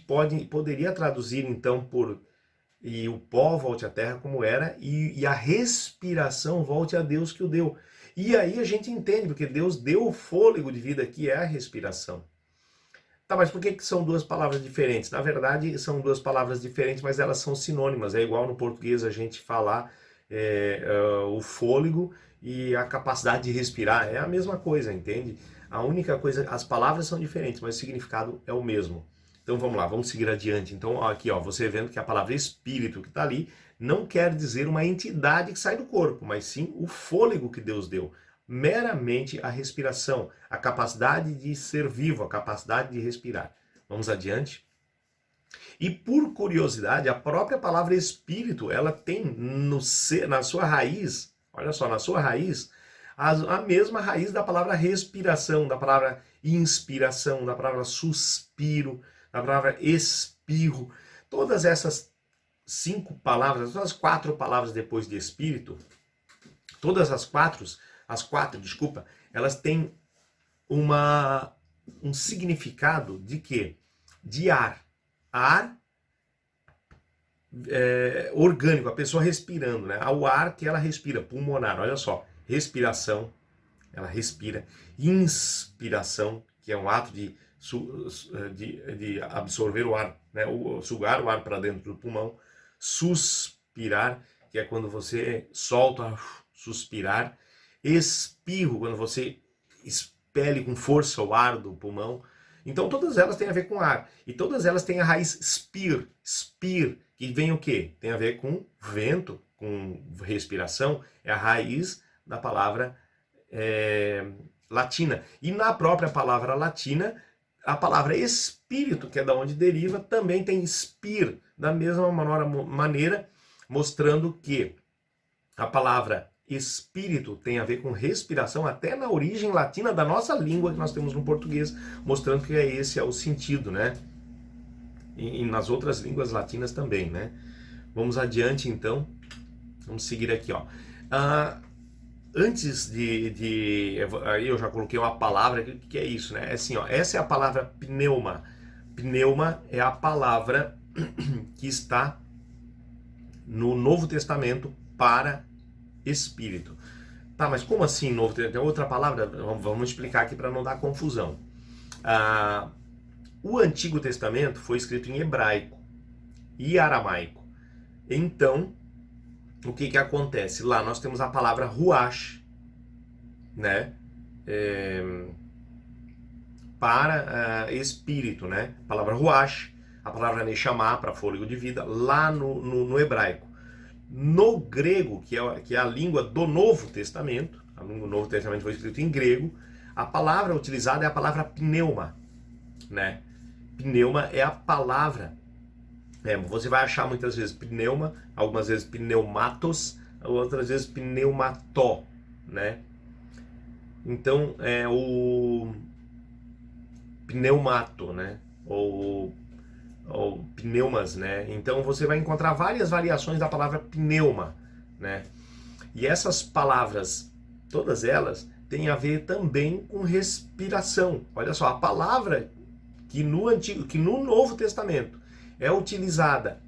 poderia traduzir, então, por e o pó volte à terra como era, e a respiração volte a Deus que o deu. E aí a gente entende, porque Deus deu o fôlego de vida, que é a respiração. Tá, mas por que são duas palavras diferentes? Na verdade, são duas palavras diferentes, mas elas são sinônimas. É igual no português a gente falar o fôlego e a capacidade de respirar. É a mesma coisa, entende? A única coisa, as palavras são diferentes, mas o significado é o mesmo. Então vamos lá, vamos seguir adiante. Então aqui, ó, você vendo que a palavra espírito que está ali não quer dizer uma entidade que sai do corpo, mas sim o fôlego que Deus deu. Meramente a respiração, a capacidade de ser vivo, a capacidade de respirar. Vamos adiante? E por curiosidade, a própria palavra espírito, ela tem na sua raiz, olha só, na sua raiz, a mesma raiz da palavra respiração, da palavra inspiração, da palavra suspiro, da palavra espirro. Todas essas 5 palavras, todas as 4 palavras depois de espírito, todas as quatro, elas têm um significado de quê? De ar. Ar orgânico, a pessoa respirando, né? O ar que ela respira, pulmonar, olha só. Respiração, ela respira. Inspiração, que é um ato de absorver o ar né? Sugar o ar para dentro do pulmão. Suspirar, que é quando você solta, suspirar. Espirro, quando você expele com força o ar do pulmão. Então todas elas têm a ver com ar. E todas elas têm a raiz spir, que vem o quê? Tem a ver com vento, com respiração. É a raiz da palavra latina. E na própria palavra latina, a palavra espírito, que é da onde deriva, também tem spir, da mesma maneira, mostrando que a palavra espírito tem a ver com respiração, até na origem latina da nossa língua que nós temos no português, mostrando que esse é o sentido, né? E nas outras línguas latinas também, né? Vamos adiante, então. Vamos seguir aqui, ó. Antes aí eu já coloquei uma palavra, que é isso, né? É assim, ó, essa é a palavra pneuma. Pneuma é a palavra que está no Novo Testamento para espírito. Tá, mas como assim Novo Testamento? Tem outra palavra? Vamos explicar aqui para não dar confusão. O Antigo Testamento foi escrito em hebraico e aramaico. Então, o que acontece? Lá nós temos a palavra ruach, né? Para espírito, né? A palavra ruach, a palavra neshama, para fôlego de vida, lá no hebraico. No grego, que é a língua do Novo Testamento, o Novo Testamento foi escrito em grego, a palavra utilizada é a palavra pneuma, né? Pneuma é a palavra. Você vai achar muitas vezes pneuma, algumas vezes pneumatos, outras vezes pneumató, né? Então é o pneumato, né? Ou pneumas, né? Então você vai encontrar várias variações da palavra pneuma, né? E essas palavras, todas elas, têm a ver também com respiração. Olha só, a palavra que no Novo Testamento é utilizada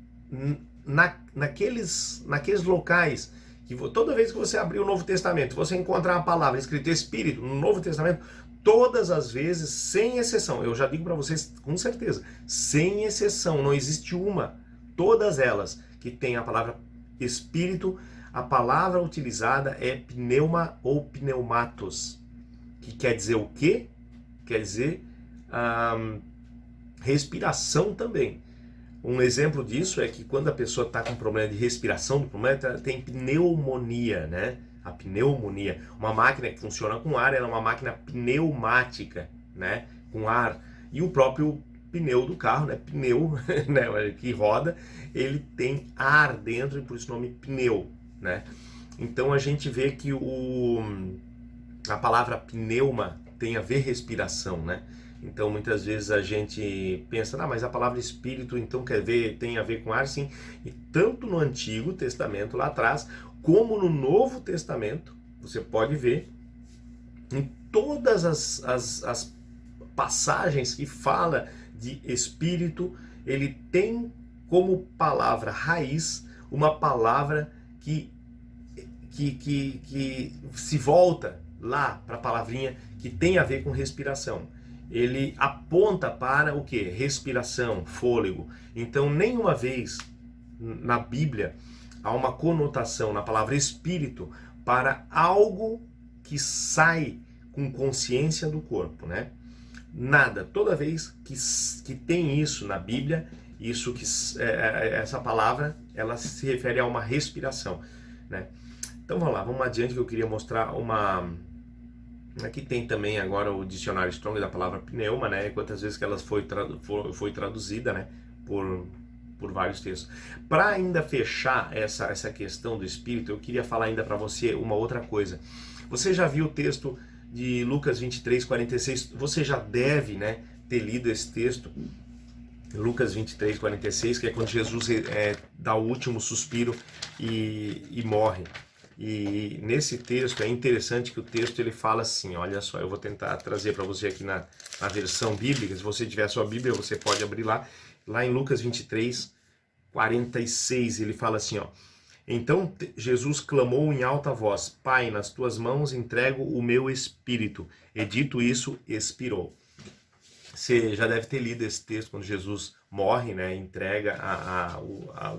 naqueles locais que toda vez que você abrir o Novo Testamento, você encontrar a palavra escrita Espírito no Novo Testamento, todas as vezes, sem exceção, eu já digo para vocês com certeza, sem exceção, não existe uma, todas elas que tem a palavra Espírito, a palavra utilizada é pneuma ou pneumatos, que quer dizer o quê? Quer dizer respiração também. Um exemplo disso é que quando a pessoa está com problema de respiração do pulmão, tem pneumonia, né? A pneumonia. Uma máquina que funciona com ar, ela é uma máquina pneumática, né? Com ar. E o próprio pneu do carro, né? Pneu, né? Que roda, ele tem ar dentro e por isso o nome pneu, né? Então a gente vê que a palavra pneuma tem a ver respiração, né? Então, muitas vezes a gente pensa, mas a palavra espírito, então, tem a ver com ar, sim. E tanto no Antigo Testamento, lá atrás, como no Novo Testamento, você pode ver em todas as passagens que fala de espírito, ele tem como palavra raiz uma palavra que se volta lá para a palavrinha que tem a ver com respiração. Ele aponta para o que? Respiração, fôlego. Então, nenhuma vez na Bíblia há uma conotação na palavra espírito para algo que sai com consciência do corpo, né? Nada. Toda vez que tem isso na Bíblia, essa palavra, ela se refere a uma respiração, né? Então, vamos lá, vamos adiante que eu queria mostrar Aqui tem também agora o dicionário Strong da palavra pneuma, né? Quantas vezes que ela foi traduzida, né? Por vários textos. Para ainda fechar essa questão do espírito, eu queria falar ainda para você uma outra coisa. Você já viu o texto de Lucas 23, 46? Você já deve, né, ter lido esse texto. Lucas 23, 46, que é quando Jesus dá o último suspiro e morre. E nesse texto é interessante que o texto ele fala assim, olha só, eu vou tentar trazer para você aqui na versão bíblica, se você tiver a sua Bíblia, você pode abrir lá em Lucas 23, 46, ele fala assim, ó, então Jesus clamou em alta voz, Pai, nas tuas mãos entrego o meu espírito, e dito isso, expirou. Você já deve ter lido esse texto quando Jesus morre, né, entrega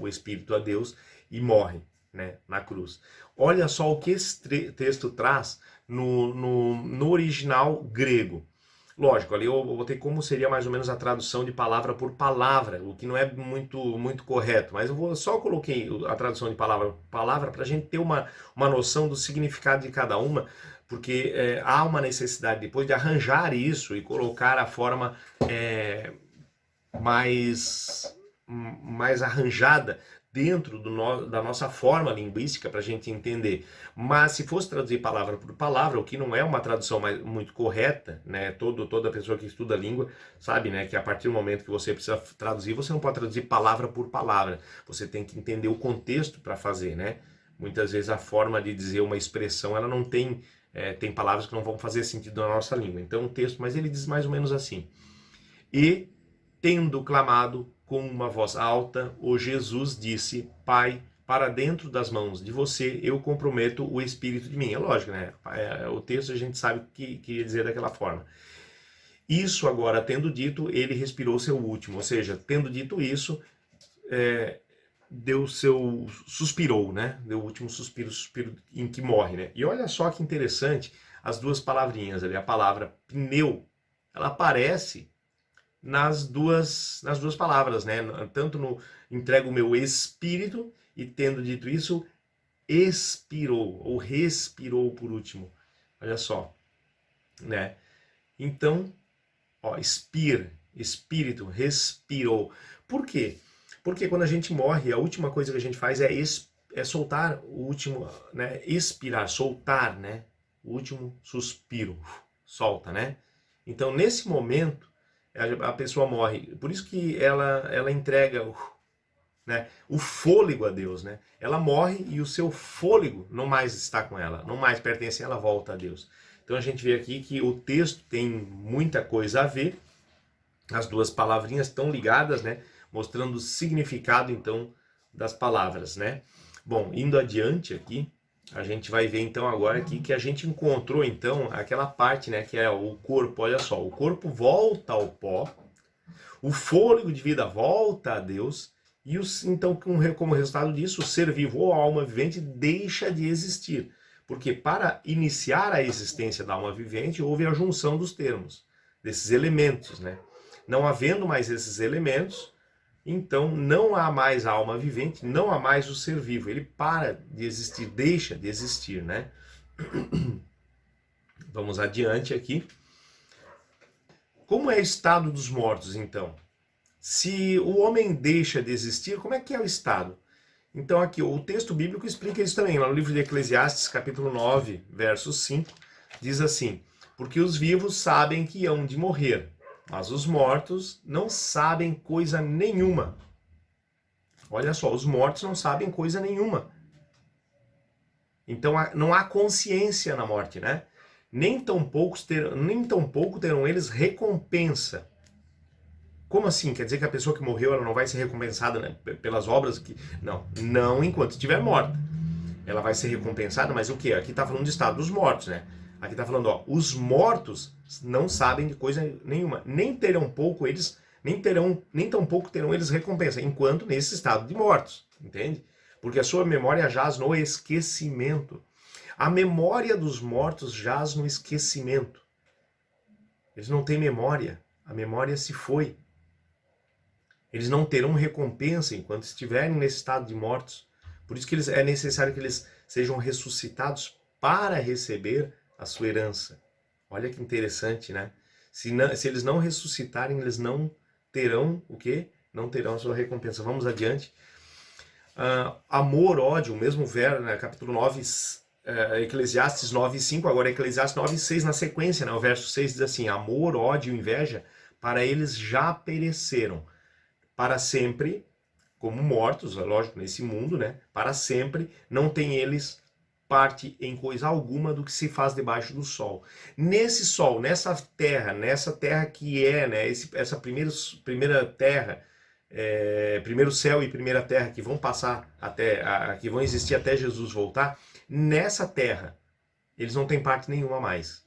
o espírito a Deus e morre, né, na cruz. Olha só o que esse texto traz no original grego. Lógico, ali eu botei como seria mais ou menos a tradução de palavra por palavra, o que não é muito correto, mas só coloquei a tradução de palavra por palavra para a gente ter uma noção do significado de cada uma, porque há uma necessidade depois de arranjar isso e colocar a forma mais arranjada dentro da nossa forma linguística para a gente entender. Mas se fosse traduzir palavra por palavra, o que não é uma tradução muito correta, né? Toda pessoa que estuda a língua sabe, né, que a partir do momento que você precisa traduzir, você não pode traduzir palavra por palavra. Você tem que entender o contexto para fazer, né? Muitas vezes a forma de dizer uma expressão, ela não tem... tem palavras que não vão fazer sentido na nossa língua. Então o texto, mas ele diz mais ou menos assim. E, tendo clamado com uma voz alta, o Jesus disse: Pai, para dentro das mãos de você eu comprometo o espírito de mim. É lógico, né? O texto a gente sabe o que queria dizer daquela forma. Isso agora, tendo dito, ele respirou seu último. Ou seja, tendo dito isso, suspirou, né? Deu o último suspiro em que morre, né? E olha só que interessante, as duas palavrinhas ali, a palavra pneu, ela aparece nas duas palavras, né? Tanto no entrega o meu espírito, e tendo dito isso, expirou, ou respirou por último. Olha só, né? Então, ó, espírito, respirou. Por quê? Porque quando a gente morre, a última coisa que a gente faz é soltar o último, né? Expirar, soltar, né? O último suspiro, solta, né? Então, nesse momento, a pessoa morre. Por isso que ela entrega né, o fôlego a Deus, né? Ela morre e o seu fôlego não mais está com ela, não mais pertence a ela, volta a Deus. Então a gente vê aqui que o texto tem muita coisa a ver, as duas palavrinhas estão ligadas, né? Mostrando o significado, então, das palavras, né? Bom, indo adiante aqui, a gente vai ver então agora aqui que a gente encontrou então aquela parte, né, que é o corpo. Olha só, o corpo volta ao pó, o fôlego de vida volta a Deus, e então como resultado disso, o ser vivo ou a alma vivente deixa de existir. Porque para iniciar a existência da alma vivente houve a junção dos termos, desses elementos, né? Não havendo mais esses elementos, então não há mais a alma vivente, não há mais o ser vivo. Ele para de existir, deixa de existir, né? Vamos adiante aqui. Como é o estado dos mortos, então? Se o homem deixa de existir, como é que é o estado? Então aqui, o texto bíblico explica isso também. Lá no livro de Eclesiastes, capítulo 9, verso 5, diz assim: porque os vivos sabem que hão de morrer, mas os mortos não sabem coisa nenhuma. Olha só, os mortos não sabem coisa nenhuma. Então não há consciência na morte, né? Nem tão pouco terão eles recompensa. Como assim? Quer dizer que a pessoa que morreu ela não vai ser recompensada, né, pelas obras? Não enquanto estiver morta. Ela vai ser recompensada, mas o quê? Aqui está falando de estado dos mortos, né? Aqui está falando, ó, os mortos não sabem de coisa nenhuma, nem tão pouco terão eles recompensa, enquanto nesse estado de mortos, entende? Porque a sua memória jaz no esquecimento. A memória dos mortos jaz no esquecimento. Eles não têm memória, a memória se foi. Eles não terão recompensa enquanto estiverem nesse estado de mortos. Por isso que é necessário que eles sejam ressuscitados para receber a sua herança. Olha que interessante, né? Se eles não ressuscitarem, eles não terão o quê? Não terão a sua recompensa. Vamos adiante. Amor, ódio, o mesmo verbo, né? Capítulo 9, Eclesiastes 9:5, agora Eclesiastes 9:6 na sequência, né? O verso 6 diz assim: amor, ódio, inveja, para eles já pereceram. Para sempre, como mortos, lógico, nesse mundo, né? Para sempre, não tem eles parte em coisa alguma do que se faz debaixo do sol. Nesse sol, nessa terra que é, né? Essa primeira terra, primeiro céu e primeira terra que vão passar que vão existir até Jesus voltar, nessa terra, eles não têm parte nenhuma mais.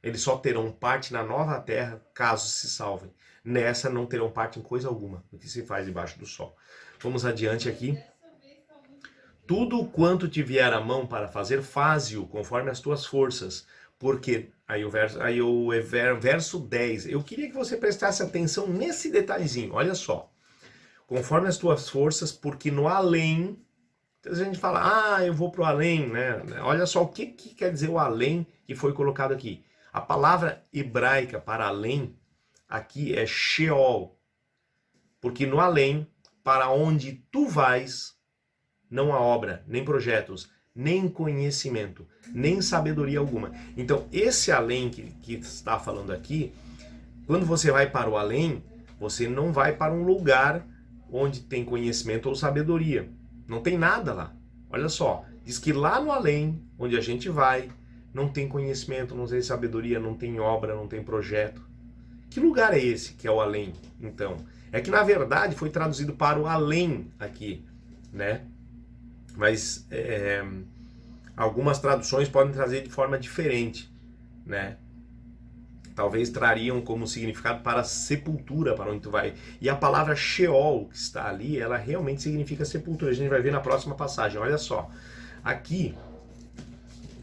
Eles só terão parte na nova terra, caso se salvem. nessa não terão parte em coisa alguma do que se faz debaixo do sol. Vamos adiante aqui. Tudo quanto te vier à mão para fazer, faze-o conforme as tuas forças, porque aí o verso 10. Eu queria que você prestasse atenção nesse detalhezinho. Olha só. Conforme as tuas forças, porque no além, a gente fala, eu vou para o além, né? Olha só o que quer dizer o além que foi colocado aqui. A palavra hebraica para além aqui é Sheol, porque no além, para onde tu vais, não há obra, nem projetos, nem conhecimento, nem sabedoria alguma. Então, esse além que está falando aqui, quando você vai para o além, você não vai para um lugar onde tem conhecimento ou sabedoria. Não tem nada lá. Olha só, diz que lá no além, onde a gente vai, não tem conhecimento, não tem sabedoria, não tem obra, não tem projeto. Que lugar é esse que é o além, então? É que, na verdade, foi traduzido para o além aqui, né? Mas algumas traduções podem trazer de forma diferente, né? Talvez trariam como significado para sepultura, para onde tu vai. E a palavra Sheol, que está ali, ela realmente significa sepultura. A gente vai ver na próxima passagem. Olha só. Aqui,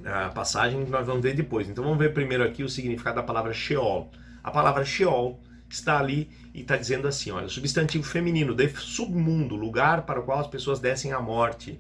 a passagem nós vamos ver depois. Então vamos ver primeiro aqui o significado da palavra Sheol. A palavra Sheol está ali e está dizendo assim, olha, substantivo feminino, de submundo, lugar para o qual as pessoas descem à morte.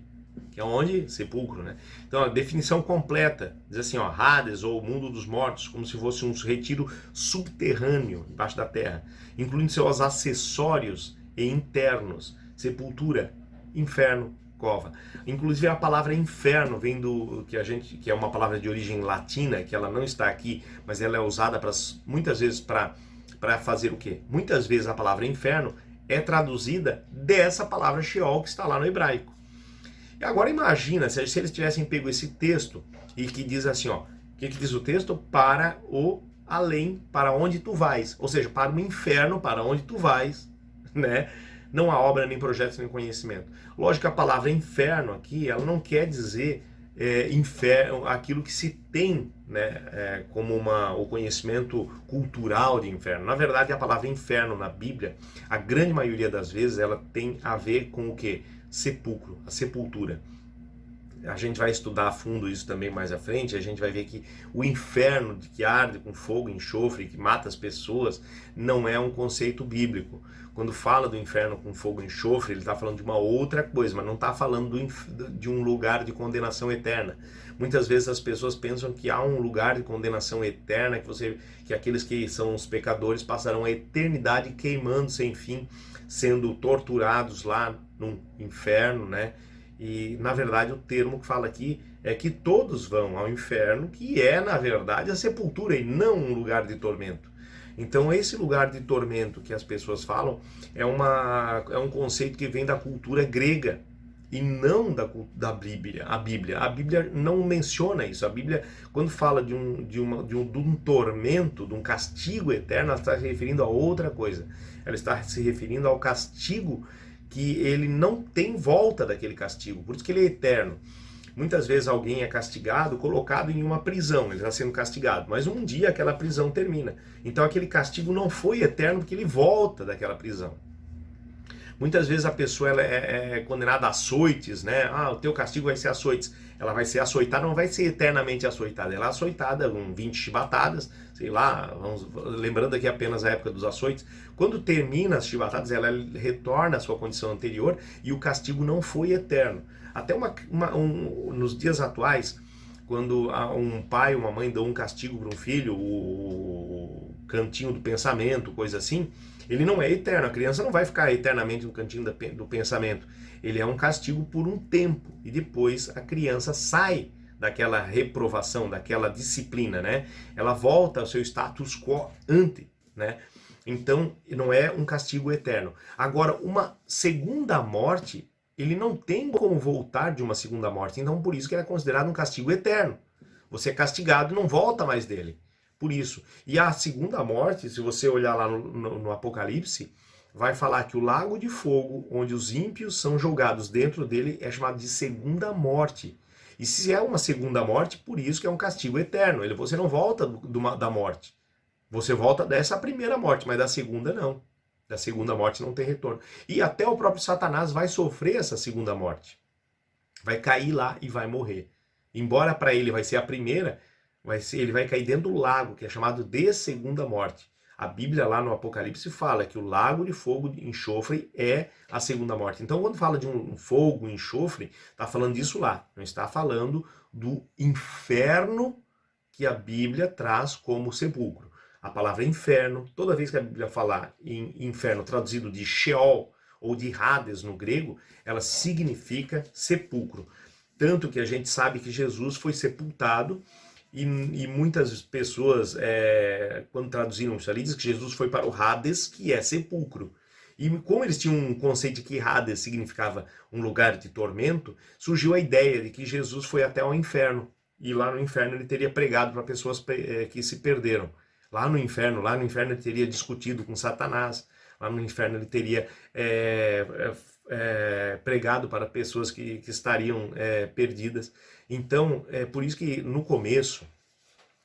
Que é onde? Sepulcro, né? Então, a definição completa, diz assim, ó, Hades, ou mundo dos mortos, como se fosse um retiro subterrâneo, embaixo da terra, incluindo seus acessórios e internos, sepultura, inferno, cova. Inclusive, a palavra inferno vem do, que é uma palavra de origem latina, que ela não está aqui, mas ela é usada muitas vezes para fazer o quê? Muitas vezes a palavra inferno é traduzida dessa palavra Sheol que está lá no hebraico. E agora imagina se eles tivessem pego esse texto e que diz assim, ó, o que diz o texto? Para o além, para onde tu vais, ou seja, para o inferno, para onde tu vais, né? Não há obra, nem projetos, nem conhecimento. Lógico que a palavra inferno aqui, ela não quer dizer inferno, aquilo que se tem, né, como o conhecimento cultural de inferno. Na verdade, a palavra inferno na Bíblia, a grande maioria das vezes, ela tem a ver com o quê? Sepulcro, a sepultura. A gente vai estudar a fundo isso também mais à frente, a gente vai ver que o inferno que arde com fogo e enxofre, que mata as pessoas, não é um conceito bíblico. Quando fala do inferno com fogo e enxofre, ele está falando de uma outra coisa, mas não está falando de um lugar de condenação eterna. Muitas vezes as pessoas pensam que há um lugar de condenação eterna, que aqueles que são os pecadores passarão a eternidade queimando sem fim, sendo torturados lá no inferno, né? E, na verdade, o termo que fala aqui é que todos vão ao inferno, que é, na verdade, a sepultura e não um lugar de tormento. Então, esse lugar de tormento que as pessoas falam é um conceito que vem da cultura grega e não da Bíblia. A Bíblia não menciona isso. A Bíblia, quando fala de um tormento, de um castigo eterno, ela está se referindo a outra coisa. Ela está se referindo ao castigo que ele não tem volta daquele castigo, por isso que ele é eterno. Muitas vezes alguém é castigado, colocado em uma prisão, ele está sendo castigado, mas um dia aquela prisão termina. Então aquele castigo não foi eterno porque ele volta daquela prisão. Muitas vezes a pessoa ela é condenada a açoites, né? O teu castigo vai ser açoites. Ela vai ser açoitada, não vai ser eternamente açoitada. Ela é açoitada com 20 chibatadas, sei lá, lembrando aqui apenas a época dos açoites. Quando termina as chibatadas, ela retorna à sua condição anterior e o castigo não foi eterno. Até nos dias atuais, quando um pai ou uma mãe dão um castigo para um filho, o cantinho do pensamento, coisa assim, ele não é eterno. A criança não vai ficar eternamente no cantinho do pensamento. Ele é um castigo por um tempo e depois a criança sai daquela reprovação, daquela disciplina, né? Ela volta ao seu status quo ante, né? Então, não é um castigo eterno. Agora, uma segunda morte, ele não tem como voltar de uma segunda morte. Então, por isso que ele é considerado um castigo eterno. Você é castigado e não volta mais dele. Por isso. E a segunda morte, se você olhar lá no Apocalipse, vai falar que o lago de fogo, onde os ímpios são jogados dentro dele, é chamado de segunda morte. E se é uma segunda morte, por isso que é um castigo eterno. Você não volta da morte, Você volta dessa primeira morte, mas da segunda não. Da segunda morte não tem retorno. E até o próprio Satanás vai sofrer essa segunda morte. Vai cair lá e vai morrer. Embora para ele vai ser a primeira, ele vai cair dentro do lago, que é chamado de segunda morte. A Bíblia lá no Apocalipse fala que o lago de fogo de enxofre é a segunda morte. Então quando fala de um fogo, enxofre, está falando disso lá. Não está falando do inferno que a Bíblia traz como sepulcro. A palavra inferno, toda vez que a Bíblia falar em inferno traduzido de Sheol ou de Hades no grego, ela significa sepulcro. Tanto que a gente sabe que Jesus foi sepultado e muitas pessoas, quando traduziram isso ali, dizem que Jesus foi para o Hades, que é sepulcro. E como eles tinham um conceito de que Hades significava um lugar de tormento, surgiu a ideia de que Jesus foi até ao inferno. E lá no inferno ele teria pregado para pessoas que se perderam. Lá no inferno ele teria discutido com Satanás. Lá no inferno ele teria pregado para pessoas que estariam perdidas. Então, é por isso que no começo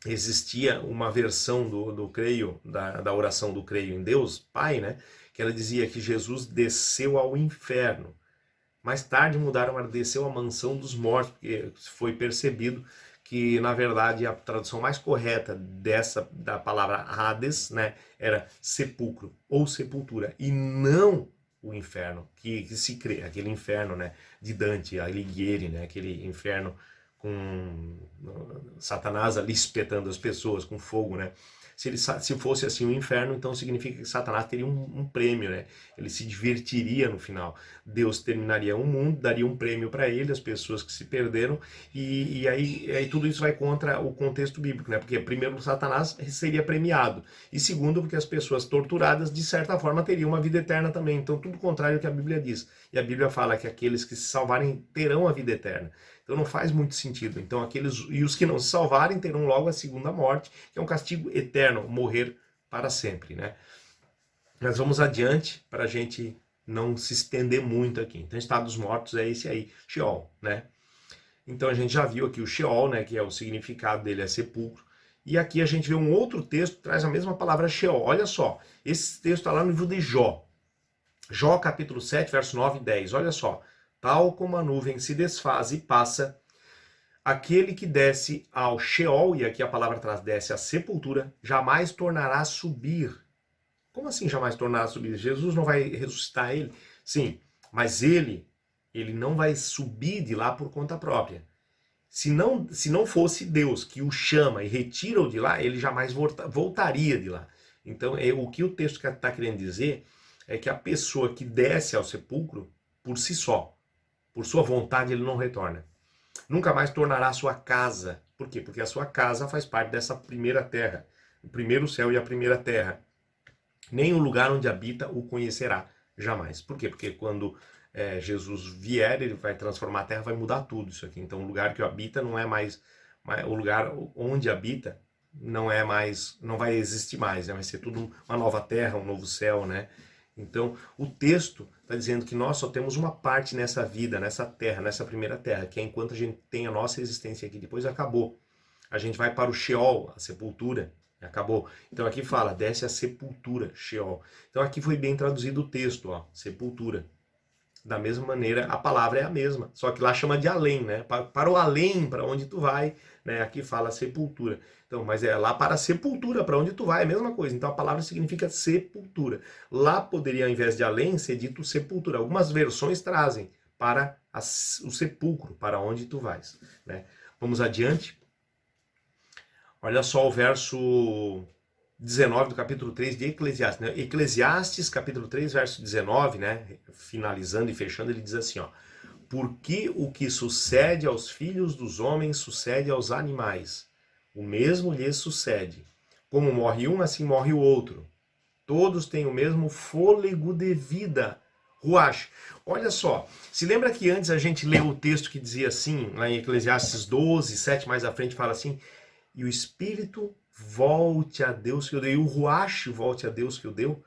existia uma versão do creio, da oração do creio em Deus, Pai, né? Que ela dizia que Jesus desceu ao inferno. Mais tarde mudaram para desceu à mansão dos mortos, porque foi percebido que, na verdade, a tradução mais correta da palavra Hades, né, era sepulcro ou sepultura, e não o inferno, que se crê, aquele inferno, né, de Dante Alighieri, né, aquele inferno com Satanás ali espetando as pessoas com fogo, né? Se fosse assim o inferno, então significa que Satanás teria um prêmio, né? Ele se divertiria no final. Deus terminaria o mundo, daria um prêmio para ele, as pessoas que se perderam, e aí tudo isso vai contra o contexto bíblico, né? Porque primeiro Satanás seria premiado, e segundo porque as pessoas torturadas de certa forma teriam uma vida eterna também. Então tudo contrário ao que a Bíblia diz. E a Bíblia fala que aqueles que se salvarem terão a vida eterna. Então não faz muito sentido. Então os que não se salvarem terão logo a segunda morte, que é um castigo eterno, morrer para sempre, né? Mas vamos adiante para a gente não se estender muito aqui. Então, estado dos mortos é esse aí, Sheol, né? Então a gente já viu aqui o Sheol, né? Que é o significado dele é sepulcro. E aqui a gente vê um outro texto que traz a mesma palavra Sheol. Olha só, esse texto está lá no livro de Jó. Jó, capítulo 7, verso 9 e 10. Olha só. Tal como a nuvem se desfaz e passa, aquele que desce ao Sheol, e aqui a palavra traz desce à sepultura, jamais tornará a subir. Como assim jamais tornará a subir? Jesus não vai ressuscitar ele? Sim, mas ele não vai subir de lá por conta própria. Se não fosse Deus que o chama e retira-o de lá, ele jamais voltaria de lá. Então, o que o texto está querendo dizer é que a pessoa que desce ao sepulcro, por si só, por sua vontade, ele não retorna. Nunca mais tornará a sua casa. Por quê? Porque a sua casa faz parte dessa primeira terra. O primeiro céu e a primeira terra. Nem o lugar onde habita o conhecerá. Jamais. Por quê? Porque quando Jesus vier, ele vai transformar a terra, vai mudar tudo isso aqui. Então o lugar que habita não é mais... O lugar onde habita não é mais... Não vai existir mais. Né? Vai ser tudo uma nova terra, um novo céu, né? Então, o texto está dizendo que nós só temos uma parte nessa vida, nessa terra, nessa primeira terra, que é enquanto a gente tem a nossa existência aqui, depois acabou. A gente vai para o Sheol, a sepultura, acabou. Então aqui fala, desce a sepultura, Sheol. Então aqui foi bem traduzido o texto, ó, sepultura. Da mesma maneira, a palavra é a mesma, só que lá chama de além, né? Para o além, para onde tu vai, né? Aqui fala sepultura. Então, mas é lá para a sepultura, para onde tu vai, é a mesma coisa. Então a palavra significa sepultura. Lá poderia, ao invés de além, ser dito sepultura. Algumas versões trazem para o sepulcro, para onde tu vais, né? Vamos adiante. Olha só o verso 19 do capítulo 3 de Eclesiastes, né? Eclesiastes, capítulo 3, verso 19, né? Finalizando e fechando, ele diz assim, ó: porque o que sucede aos filhos dos homens sucede aos animais, o mesmo lhes sucede. Como morre um, assim morre o outro. Todos têm o mesmo fôlego de vida. Ruach. Olha só, se lembra que antes a gente leu o texto que dizia assim, lá em Eclesiastes 12, 7 mais à frente, fala assim: e o Espírito volte a Deus que o deu, e o Ruach volte a Deus que o deu.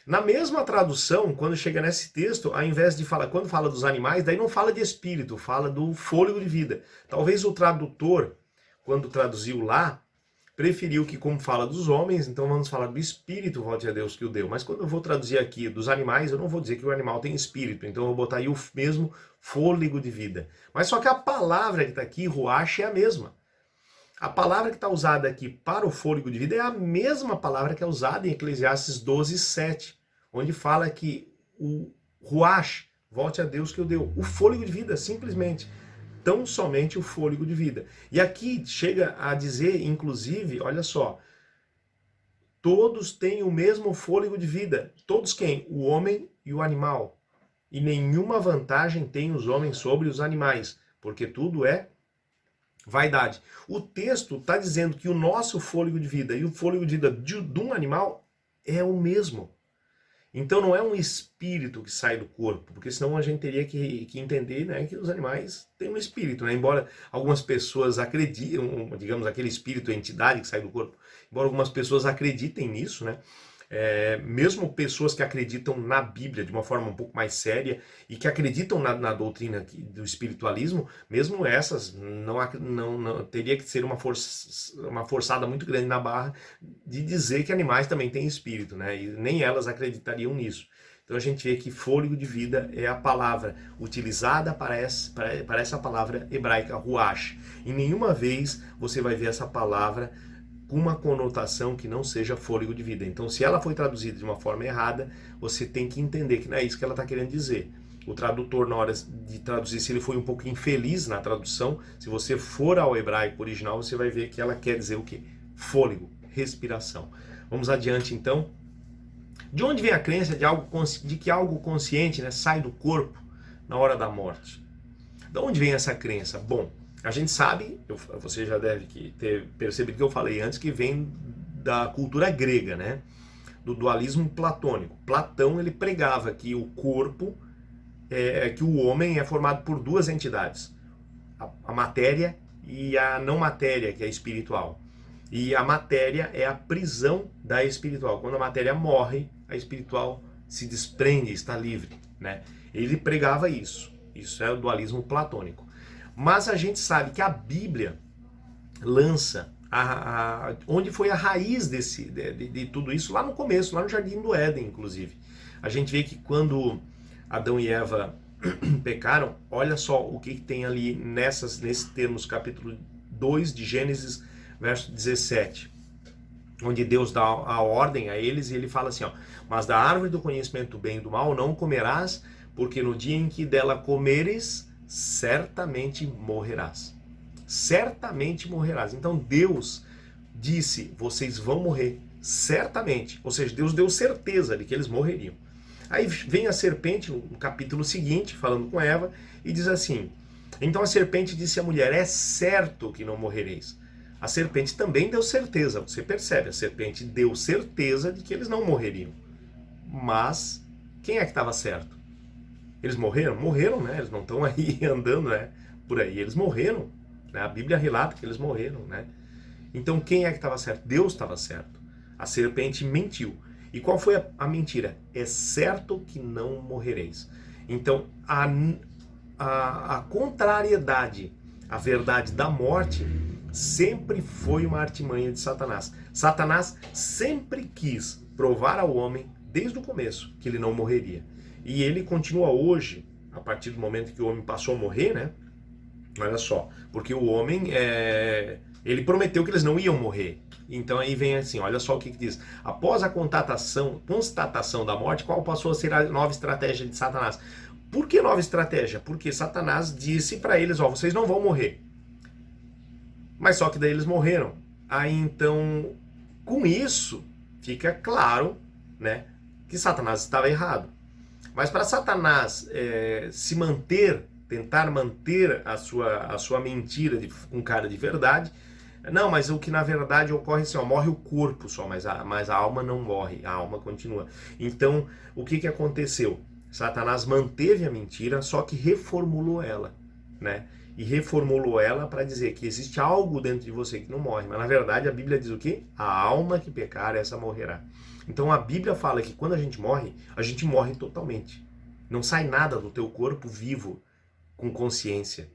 Na mesma tradução, quando chega nesse texto, ao invés de falar, quando fala dos animais, daí não fala de espírito, fala do fôlego de vida. Talvez o tradutor, quando traduziu lá, preferiu que, como fala dos homens, então vamos falar do espírito, volte a Deus que o deu. Mas quando eu vou traduzir aqui dos animais, eu não vou dizer que o animal tem espírito, então eu vou botar aí o mesmo fôlego de vida. Mas só que a palavra que está aqui, ruach, é a mesma. A palavra que está usada aqui para o fôlego de vida é a mesma palavra que é usada em Eclesiastes 12:7, onde fala que o ruach, volte a Deus que o deu. O fôlego de vida, simplesmente. Tão somente o fôlego de vida. E aqui chega a dizer, inclusive, olha só, todos têm o mesmo fôlego de vida. Todos quem? O homem e o animal. E nenhuma vantagem tem os homens sobre os animais, porque tudo é vaidade. O texto está dizendo que o nosso fôlego de vida e o fôlego de vida de um animal é o mesmo. Então não é um espírito que sai do corpo, porque senão a gente teria que entender, né, que os animais têm um espírito, né? Embora algumas pessoas acreditem, digamos, aquele espírito, a entidade que sai do corpo, embora algumas pessoas acreditem nisso, né? Mesmo pessoas que acreditam na Bíblia de uma forma um pouco mais séria e que acreditam na doutrina do espiritualismo, mesmo essas não teria que ser uma forçada muito grande na barra de dizer que animais também têm espírito, né? E nem elas acreditariam nisso. Então a gente vê que fôlego de vida é a palavra utilizada para essa palavra hebraica, ruach. E nenhuma vez você vai ver essa palavra com uma conotação que não seja fôlego de vida. Então, se ela foi traduzida de uma forma errada, você tem que entender que não é isso que ela está querendo dizer. O tradutor, na hora de traduzir, se ele foi um pouco infeliz na tradução, se você for ao hebraico original, você vai ver que ela quer dizer o quê? Fôlego, respiração. Vamos adiante, então. De onde vem a crença de que algo consciente, né, sai do corpo na hora da morte? De onde vem essa crença? Bom, a gente sabe, você já deve ter percebido que eu falei antes, que vem da cultura grega, né? Do dualismo platônico. Platão, ele pregava que o corpo, que o homem é formado por duas entidades, a matéria e a não matéria, que é espiritual. E a matéria é a prisão da espiritual. Quando a matéria morre, a espiritual se desprende, está livre, né? Ele pregava isso. Isso é o dualismo platônico. Mas a gente sabe que a Bíblia lança onde foi a raiz de tudo isso, lá no começo, lá no Jardim do Éden, inclusive. A gente vê que quando Adão e Eva pecaram, olha só o que tem ali nesses termos, capítulo 2 de Gênesis, verso 17, onde Deus dá a ordem a eles e ele fala assim, ó, mas da árvore do conhecimento do bem e do mal não comerás, porque no dia em que dela comeres, certamente morrerás. Certamente morrerás. Então Deus disse, vocês vão morrer, certamente. Ou seja, Deus deu certeza de que eles morreriam. Aí vem a serpente no capítulo seguinte, falando com Eva, e diz assim, então a serpente disse à mulher, é certo que não morrereis. A serpente também deu certeza, você percebe, a serpente deu certeza de que eles não morreriam. Mas quem é que estava certo? Eles morreram? Morreram, né? Eles não estão aí andando, né, por aí. Eles morreram. Né? A Bíblia relata que eles morreram, né? Então quem é que estava certo? Deus estava certo. A serpente mentiu. E qual foi a mentira? É certo que não morrereis. Então a contrariedade à verdade da morte sempre foi uma artimanha de Satanás. Satanás sempre quis provar ao homem, desde o começo, que ele não morreria. E ele continua hoje, a partir do momento que o homem passou a morrer, né? Olha só, porque o homem, ele prometeu que eles não iam morrer. Então aí vem assim, olha só o que diz. Após a constatação da morte, qual passou a ser a nova estratégia de Satanás? Por que nova estratégia? Porque Satanás disse para eles, ó, vocês não vão morrer. Mas só que daí eles morreram. Aí então, com isso, fica claro, né, que Satanás estava errado. Mas para Satanás tentar manter a sua mentira com cara de verdade, não, mas o que na verdade ocorre assim, ó, morre o corpo só, mas a alma não morre, a alma continua. Então, o que aconteceu? Satanás manteve a mentira, só que reformulou ela, né? E reformulou ela para dizer que existe algo dentro de você que não morre, mas na verdade a Bíblia diz o quê? A alma que pecar, essa morrerá. Então a Bíblia fala que quando a gente morre totalmente. Não sai nada do teu corpo vivo, com consciência.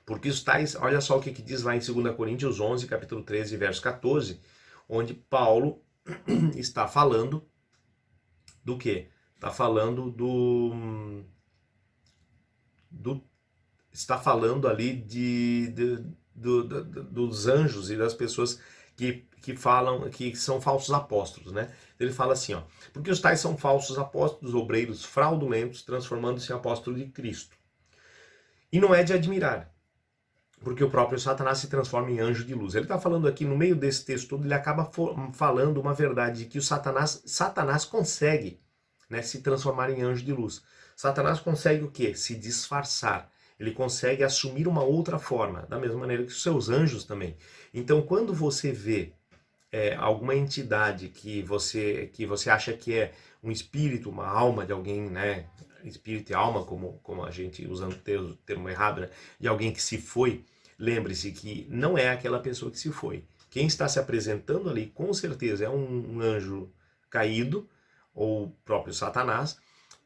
Porque os tais, olha só o que diz lá em 2 Coríntios 11, capítulo 13, verso 14, onde Paulo está falando do quê? Está falando está falando ali dos anjos e das pessoas que falam, que são falsos apóstolos, né? Ele fala assim, ó, porque os tais são falsos apóstolos, obreiros fraudulentos, transformando-se em apóstolos de Cristo. E não é de admirar, porque o próprio Satanás se transforma em anjo de luz. Ele está falando aqui, no meio desse texto todo, ele acaba falando uma verdade, de que o Satanás consegue, né, se transformar em anjo de luz. Satanás consegue o quê? Se disfarçar. Ele consegue assumir uma outra forma, da mesma maneira que os seus anjos também. Então, quando você vê alguma entidade que você acha que é um espírito, uma alma de alguém, né? Espírito e alma, como a gente usando o termo errado, né? De alguém que se foi, lembre-se que não é aquela pessoa que se foi. Quem está se apresentando ali, com certeza, é um anjo caído, ou o próprio Satanás,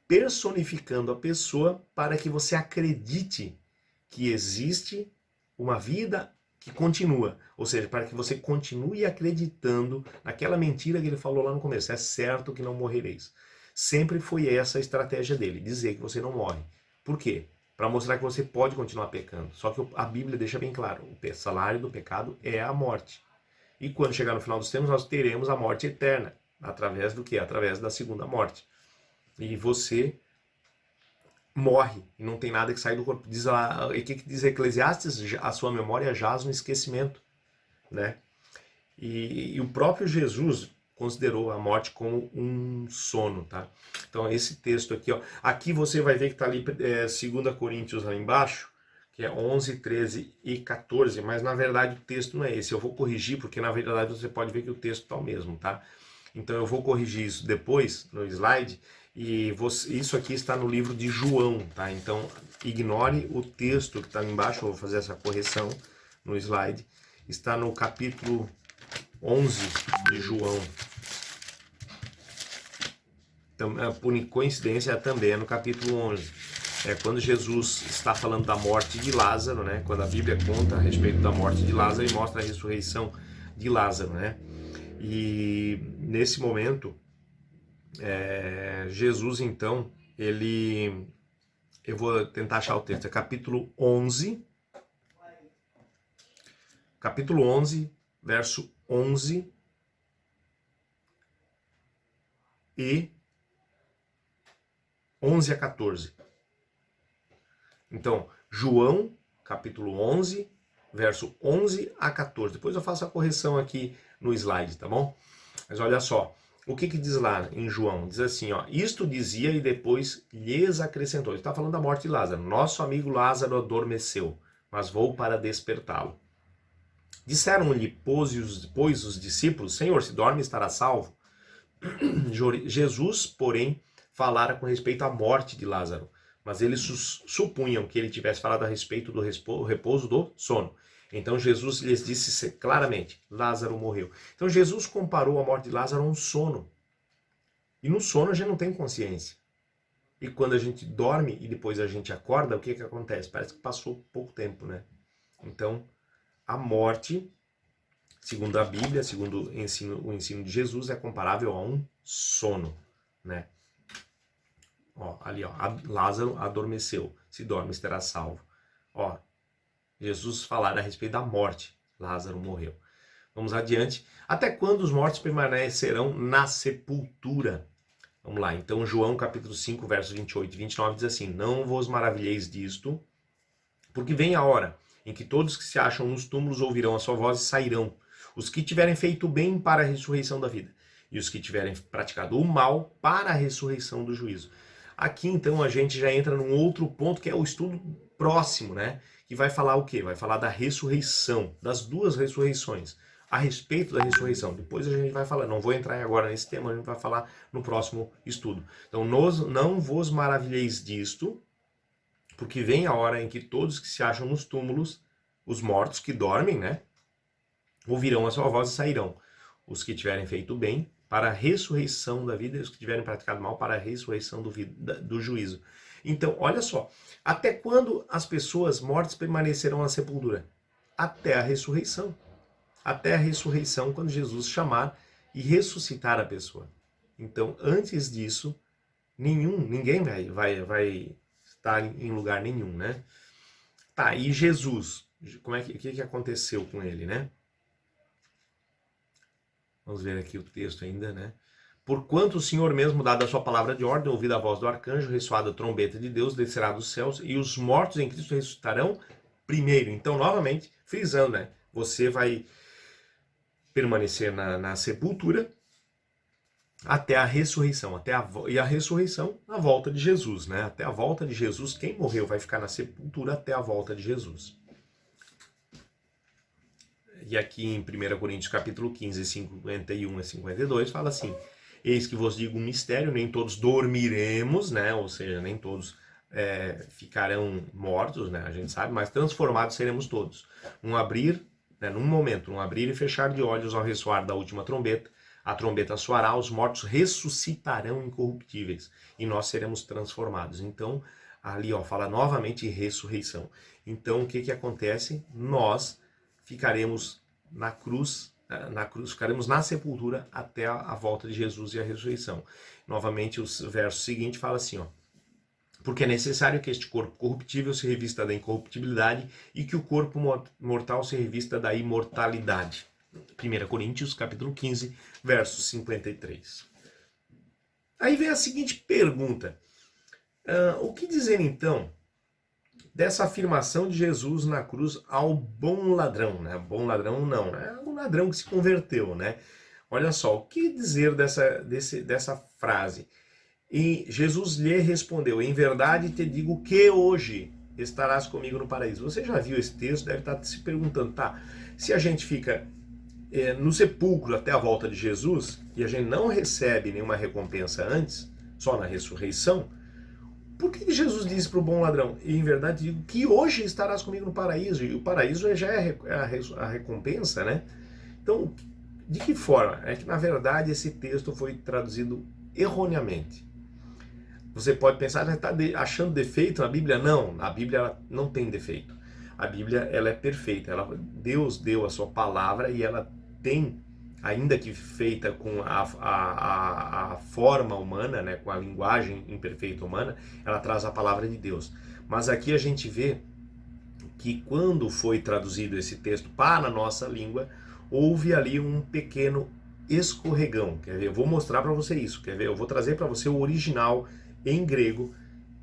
personificando a pessoa para que você acredite que existe uma vida que continua. Ou seja, para que você continue acreditando naquela mentira que ele falou lá no começo. É certo que não morrereis. Sempre foi essa a estratégia dele, dizer que você não morre. Por quê? Para mostrar que você pode continuar pecando. Só que a Bíblia deixa bem claro, o salário do pecado é a morte. E quando chegar no final dos tempos, nós teremos a morte eterna. Através do quê? Através da segunda morte. E você morre e não tem nada que sai do corpo. Diz lá, e o que diz Eclesiastes? A sua memória jaz no esquecimento, né? E o próprio Jesus considerou a morte como um sono, tá? Então esse texto aqui, ó, aqui você vai ver que está ali 2 Coríntios lá embaixo, que é 11, 13 e 14, mas na verdade o texto não é esse. Eu vou corrigir, porque na verdade você pode ver que o texto está o mesmo, tá? Então eu vou corrigir isso depois no slide, e isso aqui está no livro de João, tá? Então ignore o texto que está embaixo, eu vou fazer essa correção no slide. Está no capítulo 11 de João. Então, por coincidência, também é no capítulo 11. É quando Jesus está falando da morte de Lázaro, né? Quando a Bíblia conta a respeito da morte de Lázaro e mostra a ressurreição de Lázaro, né? E nesse momento, Jesus, então, eu vou tentar achar o texto, é capítulo 11, verso 11 e 11 a 14. Então, João, capítulo 11, verso 11 a 14. Depois eu faço a correção aqui no slide, tá bom? Mas olha só, o que diz lá em João? Diz assim, ó, isto dizia e depois lhes acrescentou. Ele está falando da morte de Lázaro. Nosso amigo Lázaro adormeceu, mas vou para despertá-lo. Disseram-lhe, pois os discípulos, Senhor, se dorme estará salvo. Jesus, porém, falara com respeito à morte de Lázaro, mas eles supunham que ele tivesse falado a respeito do repouso do sono. Então Jesus lhes disse claramente, Lázaro morreu. Então Jesus comparou a morte de Lázaro a um sono. E no sono a gente não tem consciência. E quando a gente dorme e depois a gente acorda, o que acontece? Parece que passou pouco tempo, né? Então, a morte, segundo a Bíblia, segundo o ensino de Jesus, é comparável a um sono, né? Ó, ali, ó, Lázaro adormeceu, se dorme estará salvo. Ó, Jesus falar a respeito da morte, Lázaro morreu. Vamos adiante. Até quando os mortos permanecerão na sepultura? Vamos lá, então João capítulo 5, versos 28 e 29 diz assim, não vos maravilheis disto, porque vem a hora em que todos que se acham nos túmulos ouvirão a sua voz e sairão, os que tiverem feito o bem para a ressurreição da vida, e os que tiverem praticado o mal para a ressurreição do juízo. Aqui então a gente já entra num outro ponto que é o estudo próximo, né? Que vai falar o quê? Vai falar da ressurreição, das duas ressurreições, a respeito da ressurreição. Depois a gente vai falar, não vou entrar agora nesse tema, a gente vai falar no próximo estudo. Então, não vos maravilheis disto, porque vem a hora em que todos que se acham nos túmulos, os mortos que dormem, né? Ouvirão a sua voz e sairão. Os que tiverem feito bem, para a ressurreição da vida, e os que tiverem praticado mal, para a ressurreição do juízo. Então, olha só, até quando as pessoas mortas permanecerão na sepultura? Até a ressurreição. Até a ressurreição, quando Jesus chamar e ressuscitar a pessoa. Então, antes disso, ninguém vai estar em lugar nenhum, né? Tá, e Jesus, o que aconteceu com ele, né? Vamos ver aqui o texto ainda, né? Porquanto o Senhor mesmo, dado a sua palavra de ordem, ouvida a voz do arcanjo, ressoada a trombeta de Deus, descerá dos céus, e os mortos em Cristo ressuscitarão primeiro. Então, novamente, frisando, né? Você vai permanecer na sepultura até a ressurreição, e a ressurreição, a volta de Jesus, né? Até a volta de Jesus, quem morreu vai ficar na sepultura até a volta de Jesus. E aqui em 1 Coríntios capítulo 15, 51 a 52, fala assim: eis que vos digo um mistério, nem todos dormiremos, né? Ou seja, nem todos ficarão mortos, né? A gente sabe, mas transformados seremos todos. Num abrir e fechar de olhos ao ressoar da última trombeta, a trombeta soará, os mortos ressuscitarão incorruptíveis e nós seremos transformados. Então, ali fala novamente ressurreição. Então, o que acontece? Nós ficaremos na cruz, ficaremos na sepultura até a volta de Jesus e a ressurreição. Novamente, o verso seguinte fala assim, porque é necessário que este corpo corruptível se revista da incorruptibilidade e que o corpo mortal se revista da imortalidade. 1 Coríntios, capítulo 15, verso 53. Aí vem a seguinte pergunta. O que dizer, então, dessa afirmação de Jesus na cruz ao bom ladrão, né? Bom ladrão não, é o ladrão que se converteu, né? Olha só, o que dizer dessa frase? E Jesus lhe respondeu: em verdade te digo que hoje estarás comigo no paraíso. Você já viu esse texto? Deve estar se perguntando, se a gente fica no sepulcro até a volta de Jesus e a gente não recebe nenhuma recompensa antes, só na ressurreição, por que Jesus disse para o bom ladrão: e em verdade digo que hoje estarás comigo no paraíso? E o paraíso já é a recompensa, né? Então, de que forma? É que na verdade esse texto foi traduzido erroneamente. Você pode pensar, já está achando defeito na Bíblia? Não, a Bíblia ela não tem defeito. A Bíblia ela é perfeita. Deus deu a sua palavra e ela tem, ainda que feita com a forma humana, né, com a linguagem imperfeita humana, ela traz a palavra de Deus. Mas aqui a gente vê que quando foi traduzido esse texto para a nossa língua, houve ali um pequeno escorregão. Quer ver? Eu vou mostrar para você isso. Quer ver? Eu vou trazer para você o original em grego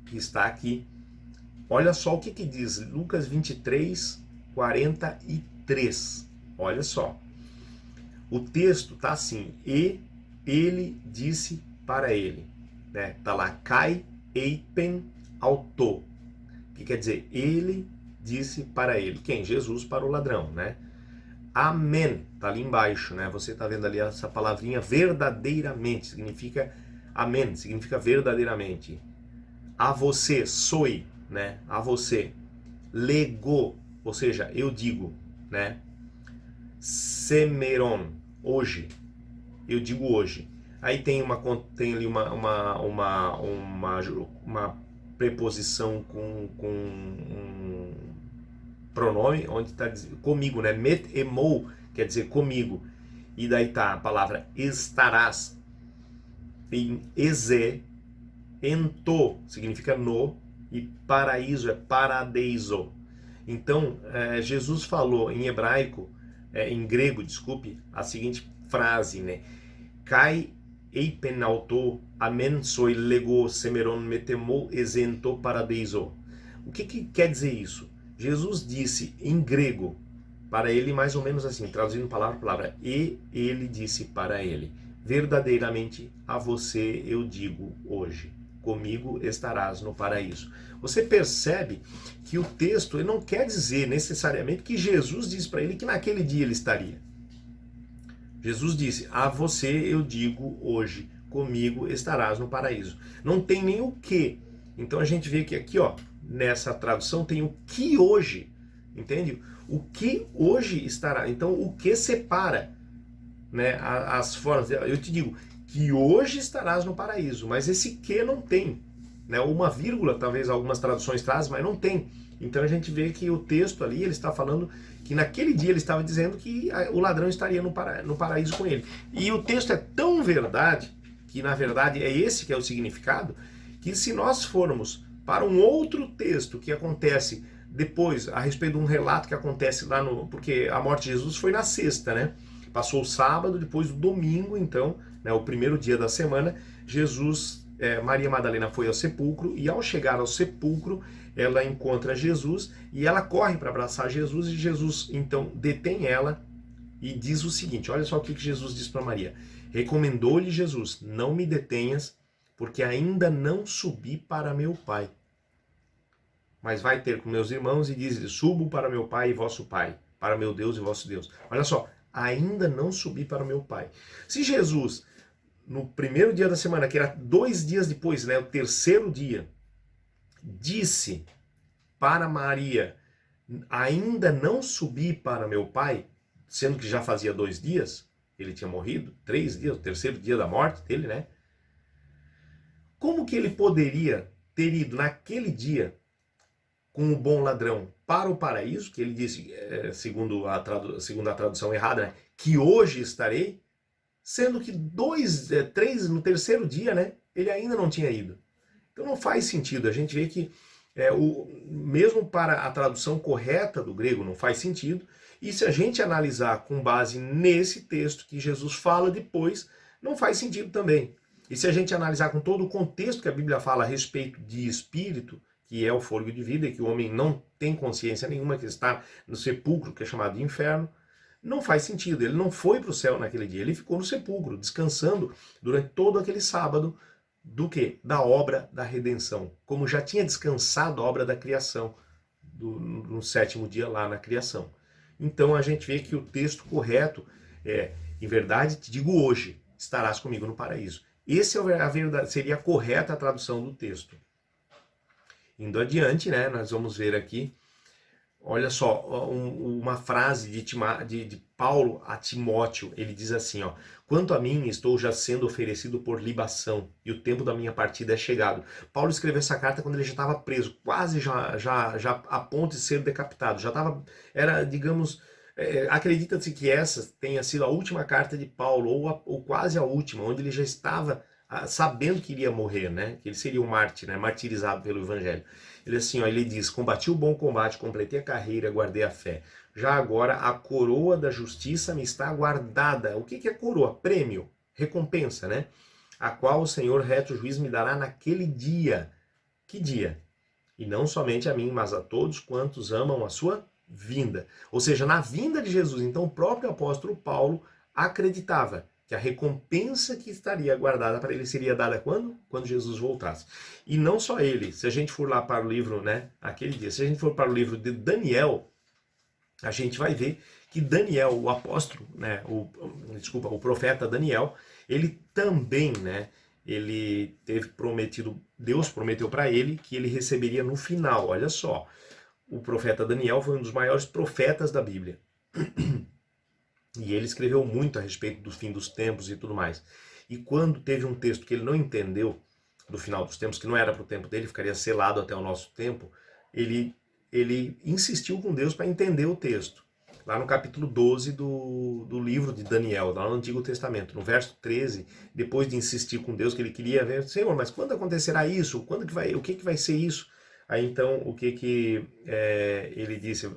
que está aqui. Olha só o que diz Lucas 23, 43. Olha só. O texto tá assim: e ele disse para ele, né? Tá lá, kai eipen auto. Que quer dizer, ele disse para ele. Quem? Jesus para o ladrão, né? Amém. Tá ali embaixo, né? Você tá vendo ali essa palavrinha verdadeiramente, significa amém, significa verdadeiramente. A você, soy, né? A você. Lego, ou seja, eu digo, né? Semeron, hoje. Eu digo hoje. Aí tem ali uma preposição com um pronome onde está comigo, né? Met emou quer dizer comigo. E daí tá a palavra estarás em eze, ento significa no, e paraíso é paradeiso. Então, Jesus falou em hebraico, em grego, desculpe, a seguinte frase, né? Kai eipen auto, amen soi lego semeron metemo exento paradeiso. O que quer dizer isso? Jesus disse em grego para ele mais ou menos assim, traduzindo palavra por palavra, e ele disse para ele: verdadeiramente a você eu digo hoje, comigo estarás no paraíso. Você percebe que o texto ele não quer dizer necessariamente que Jesus disse para ele que naquele dia ele estaria. Jesus disse: a você eu digo hoje, comigo estarás no paraíso. Não tem nem o que. Então a gente vê que aqui, nessa tradução tem o que hoje, entende? O que hoje estará. Então o que separa, né, as formas. Eu te digo que hoje estarás no paraíso, mas esse que não tem. né? Ou uma vírgula, talvez algumas traduções trazem, mas não tem. Então a gente vê que o texto ali, ele está falando que naquele dia ele estava dizendo que o ladrão estaria no paraíso com ele. E o texto é tão verdade, que na verdade é esse que é o significado, que se nós formos para um outro texto que acontece depois, a respeito de um relato que acontece lá no... Porque a morte de Jesus foi na sexta, né? Passou o sábado, depois o domingo, então, né, o primeiro dia da semana, Jesus, Maria Madalena foi ao sepulcro, e ao chegar ao sepulcro, ela encontra Jesus, e ela corre para abraçar Jesus, e Jesus, então, detém ela e diz o seguinte, olha só o que Jesus disse para Maria. Recomendou-lhe Jesus, não me detenhas, porque ainda não subi para meu Pai. Mas vai ter com meus irmãos e diz-lhe, subo para meu Pai e vosso Pai, para meu Deus e vosso Deus. Olha só, ainda não subi para meu Pai. Se Jesus, no primeiro dia da semana, que era 2 dias depois, né, o terceiro dia, disse para Maria, ainda não subi para meu Pai, sendo que já fazia 2 dias, ele tinha morrido, 3 dias, o terceiro dia da morte dele, né? Como que ele poderia ter ido naquele dia com o bom ladrão para o paraíso, que ele disse, segundo a tradução errada, né, que hoje estarei, sendo que 3 no terceiro dia, né, ele ainda não tinha ido. Então não faz sentido, a gente vê que mesmo para a tradução correta do grego não faz sentido, e se a gente analisar com base nesse texto que Jesus fala depois, não faz sentido também. E se a gente analisar com todo o contexto que a Bíblia fala a respeito de espírito, que é o fôlego de vida, e que o homem não tem consciência nenhuma, que está no sepulcro, que é chamado de inferno, não faz sentido. Ele não foi para o céu naquele dia, ele ficou no sepulcro, descansando durante todo aquele sábado, do quê? Da obra da redenção. Como já tinha descansado a obra da criação, no 7º dia lá na criação. Então a gente vê que o texto correto é, em verdade te digo hoje, estarás comigo no paraíso. Esse seria a correta tradução do texto. Indo adiante, né, nós vamos ver aqui, olha só, uma frase de Paulo a Timóteo, ele diz assim, ó, quanto a mim, estou já sendo oferecido por libação, e o tempo da minha partida é chegado. Paulo escreveu essa carta quando ele já estava preso, quase já a ponto de ser decapitado, já estava, era, digamos, acredita-se que essa tenha sido a última carta de Paulo, ou quase a última, onde ele já estava sabendo que iria morrer, né? Que ele seria um mártir, né? Martirizado pelo evangelho. Ele assim, ó, ele diz, combati o bom combate, completei a carreira, guardei a fé. Já agora a coroa da justiça me está guardada. O que é coroa? Prêmio, recompensa, né? A qual o Senhor reto juiz me dará naquele dia. Que dia? E não somente a mim, mas a todos quantos amam a sua vinda. Ou seja, na vinda de Jesus. Então o próprio apóstolo Paulo acreditava que a recompensa que estaria guardada para ele seria dada quando? Quando Jesus voltasse. E não só ele, se a gente for lá para o livro, né, aquele dia, se a gente for para o livro de Daniel, a gente vai ver que Daniel, o apóstolo, né, o profeta Daniel, ele também, né, ele teve prometido, Deus prometeu para ele que ele receberia no final, olha só, o profeta Daniel foi um dos maiores profetas da Bíblia. E ele escreveu muito a respeito do fim dos tempos e tudo mais. E quando teve um texto que ele não entendeu, do final dos tempos, que não era para o tempo dele, ficaria selado até o nosso tempo, ele insistiu com Deus para entender o texto. Lá no capítulo 12 do livro de Daniel, lá no Antigo Testamento, no verso 13, depois de insistir com Deus, que ele queria ver, Senhor, mas quando acontecerá isso? Quando que vai, o que vai ser isso? Aí então, o que ele disse?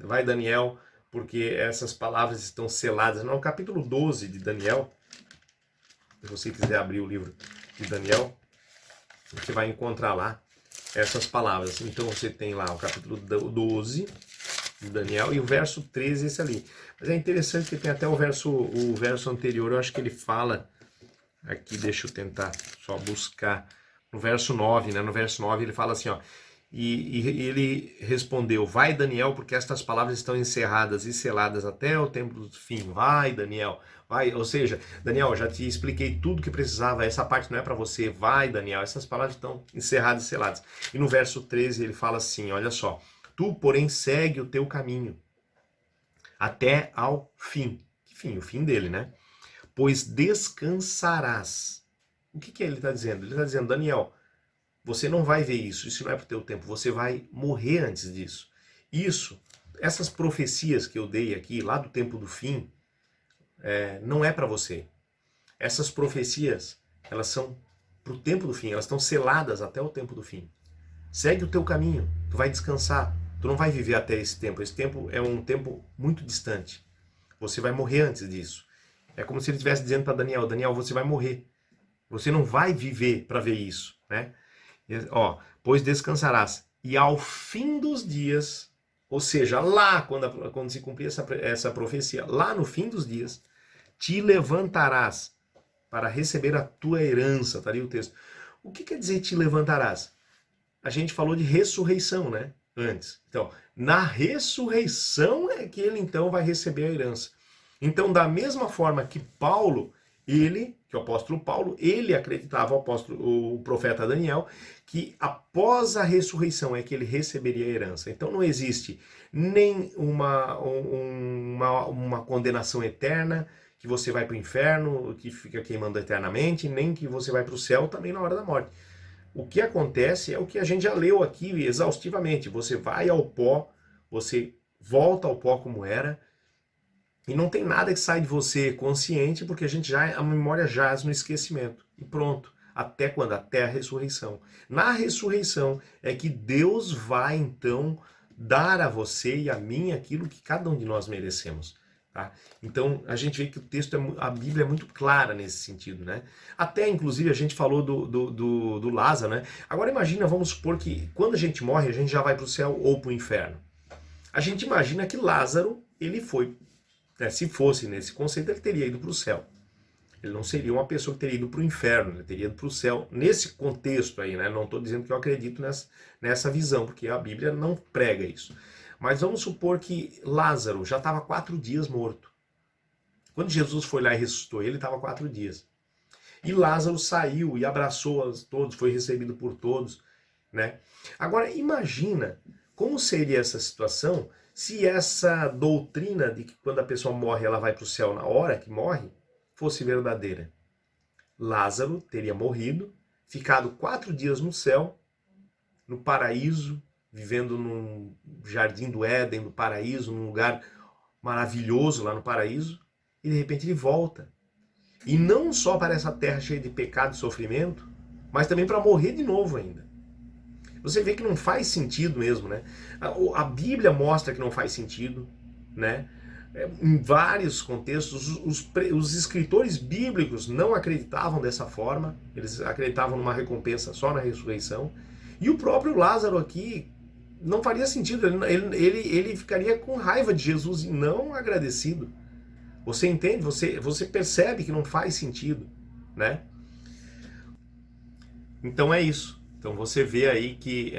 Vai Daniel, porque essas palavras estão seladas. No capítulo 12 de Daniel, se você quiser abrir o livro de Daniel, você vai encontrar lá essas palavras. Então você tem lá o capítulo 12 de Daniel e o verso 13, esse ali. Mas é interessante que tem até o verso anterior, eu acho que ele fala, aqui deixa eu tentar só buscar, no verso 9, né? No verso 9 ele fala assim, ó, e ele respondeu, vai Daniel, porque estas palavras estão encerradas e seladas até o tempo do fim. Vai Daniel, vai. Ou seja, Daniel, já te expliquei tudo que precisava, essa parte não é para você. Vai Daniel, essas palavras estão encerradas e seladas. E no verso 13 ele fala assim, olha só, tu porém segue o teu caminho até ao fim. Que fim? O fim dele, né? Pois descansarás. O que ele está dizendo? Ele está dizendo, Daniel, Você não vai ver isso não é para o teu tempo, você vai morrer antes disso. Essas profecias que eu dei aqui, lá do tempo do fim, não é para você. Essas profecias, elas são para o tempo do fim, elas estão seladas até o tempo do fim. Segue o teu caminho, tu vai descansar, tu não vai viver até esse tempo é um tempo muito distante. Você vai morrer antes disso. É como se ele estivesse dizendo para Daniel, Daniel, você vai morrer. Você não vai viver para ver isso, né? Pois descansarás. E ao fim dos dias, ou seja, lá quando se cumprir essa profecia, lá no fim dos dias, te levantarás para receber a tua herança, tá ali o texto. O que quer dizer te levantarás? A gente falou de ressurreição, né? Antes. Então, na ressurreição é que ele então vai receber a herança. Então, da mesma forma que Paulo, que o apóstolo Paulo, ele acreditava, o profeta Daniel, que após a ressurreição é que ele receberia a herança. Então não existe nem uma condenação eterna, que você vai para o inferno, que fica queimando eternamente, nem que você vai para o céu também na hora da morte. O que acontece é o que a gente já leu aqui exaustivamente. Você vai ao pó, você volta ao pó como era, e não tem nada que sai de você consciente, porque a memória jaz no esquecimento. E pronto. Até quando? Até a ressurreição. Na ressurreição é que Deus vai então dar a você e a mim aquilo que cada um de nós merecemos. Tá? Então a gente vê que a Bíblia é muito clara nesse sentido, né? Até inclusive a gente falou do Lázaro, né? Agora imagina, vamos supor que quando a gente morre, a gente já vai para o céu ou para o inferno. A gente imagina que Lázaro, ele foi, né? Se fosse nesse conceito, ele teria ido para o céu. Ele não seria uma pessoa que teria ido para o inferno, ele teria ido para o céu. Nesse contexto aí, né? Não estou dizendo que eu acredito nessa visão, porque a Bíblia não prega isso. Mas vamos supor que Lázaro já estava 4 dias morto. Quando Jesus foi lá e ressuscitou ele estava 4 dias. E Lázaro saiu e abraçou todos, foi recebido por todos, né? Agora imagina como seria essa situação se essa doutrina de que quando a pessoa morre ela vai para o céu na hora que morre fosse verdadeira. Lázaro teria morrido, ficado 4 dias no céu, no paraíso, vivendo num jardim do Éden, no paraíso, num lugar maravilhoso lá no paraíso, e de repente ele volta. E não só para essa terra cheia de pecado e sofrimento, mas também para morrer de novo ainda. Você vê que não faz sentido mesmo, né? A Bíblia mostra que não faz sentido, né? Em vários contextos, os escritores bíblicos não acreditavam dessa forma, eles acreditavam numa recompensa só na ressurreição, e o próprio Lázaro aqui não faria sentido, ele ficaria com raiva de Jesus e não agradecido. Você entende? Você percebe que não faz sentido, né? Então é isso. Então você vê aí que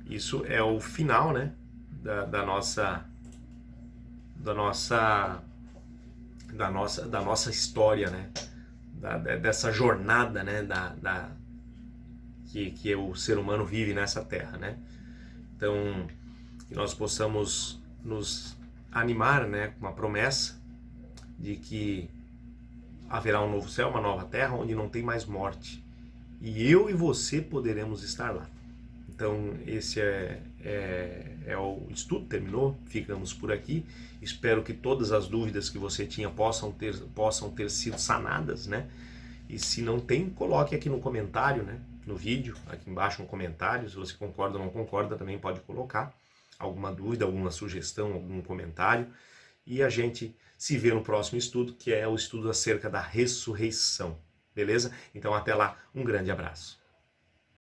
isso é o final, né, da nossa história, né, dessa jornada, né, que o ser humano vive nessa terra, né. Então que nós possamos nos animar, né, com uma promessa de que haverá um novo céu, uma nova terra, onde não tem mais morte. E eu e você poderemos estar lá. Então esse o estudo, terminou, ficamos por aqui. Espero que todas as dúvidas que você tinha possam ter sido sanadas, né? E se não tem, coloque aqui no comentário, né? No vídeo, aqui embaixo no comentário. Se você concorda ou não concorda, também pode colocar alguma dúvida, alguma sugestão, algum comentário. E a gente se vê no próximo estudo, que é o estudo acerca da ressurreição. Beleza? Então até lá, um grande abraço.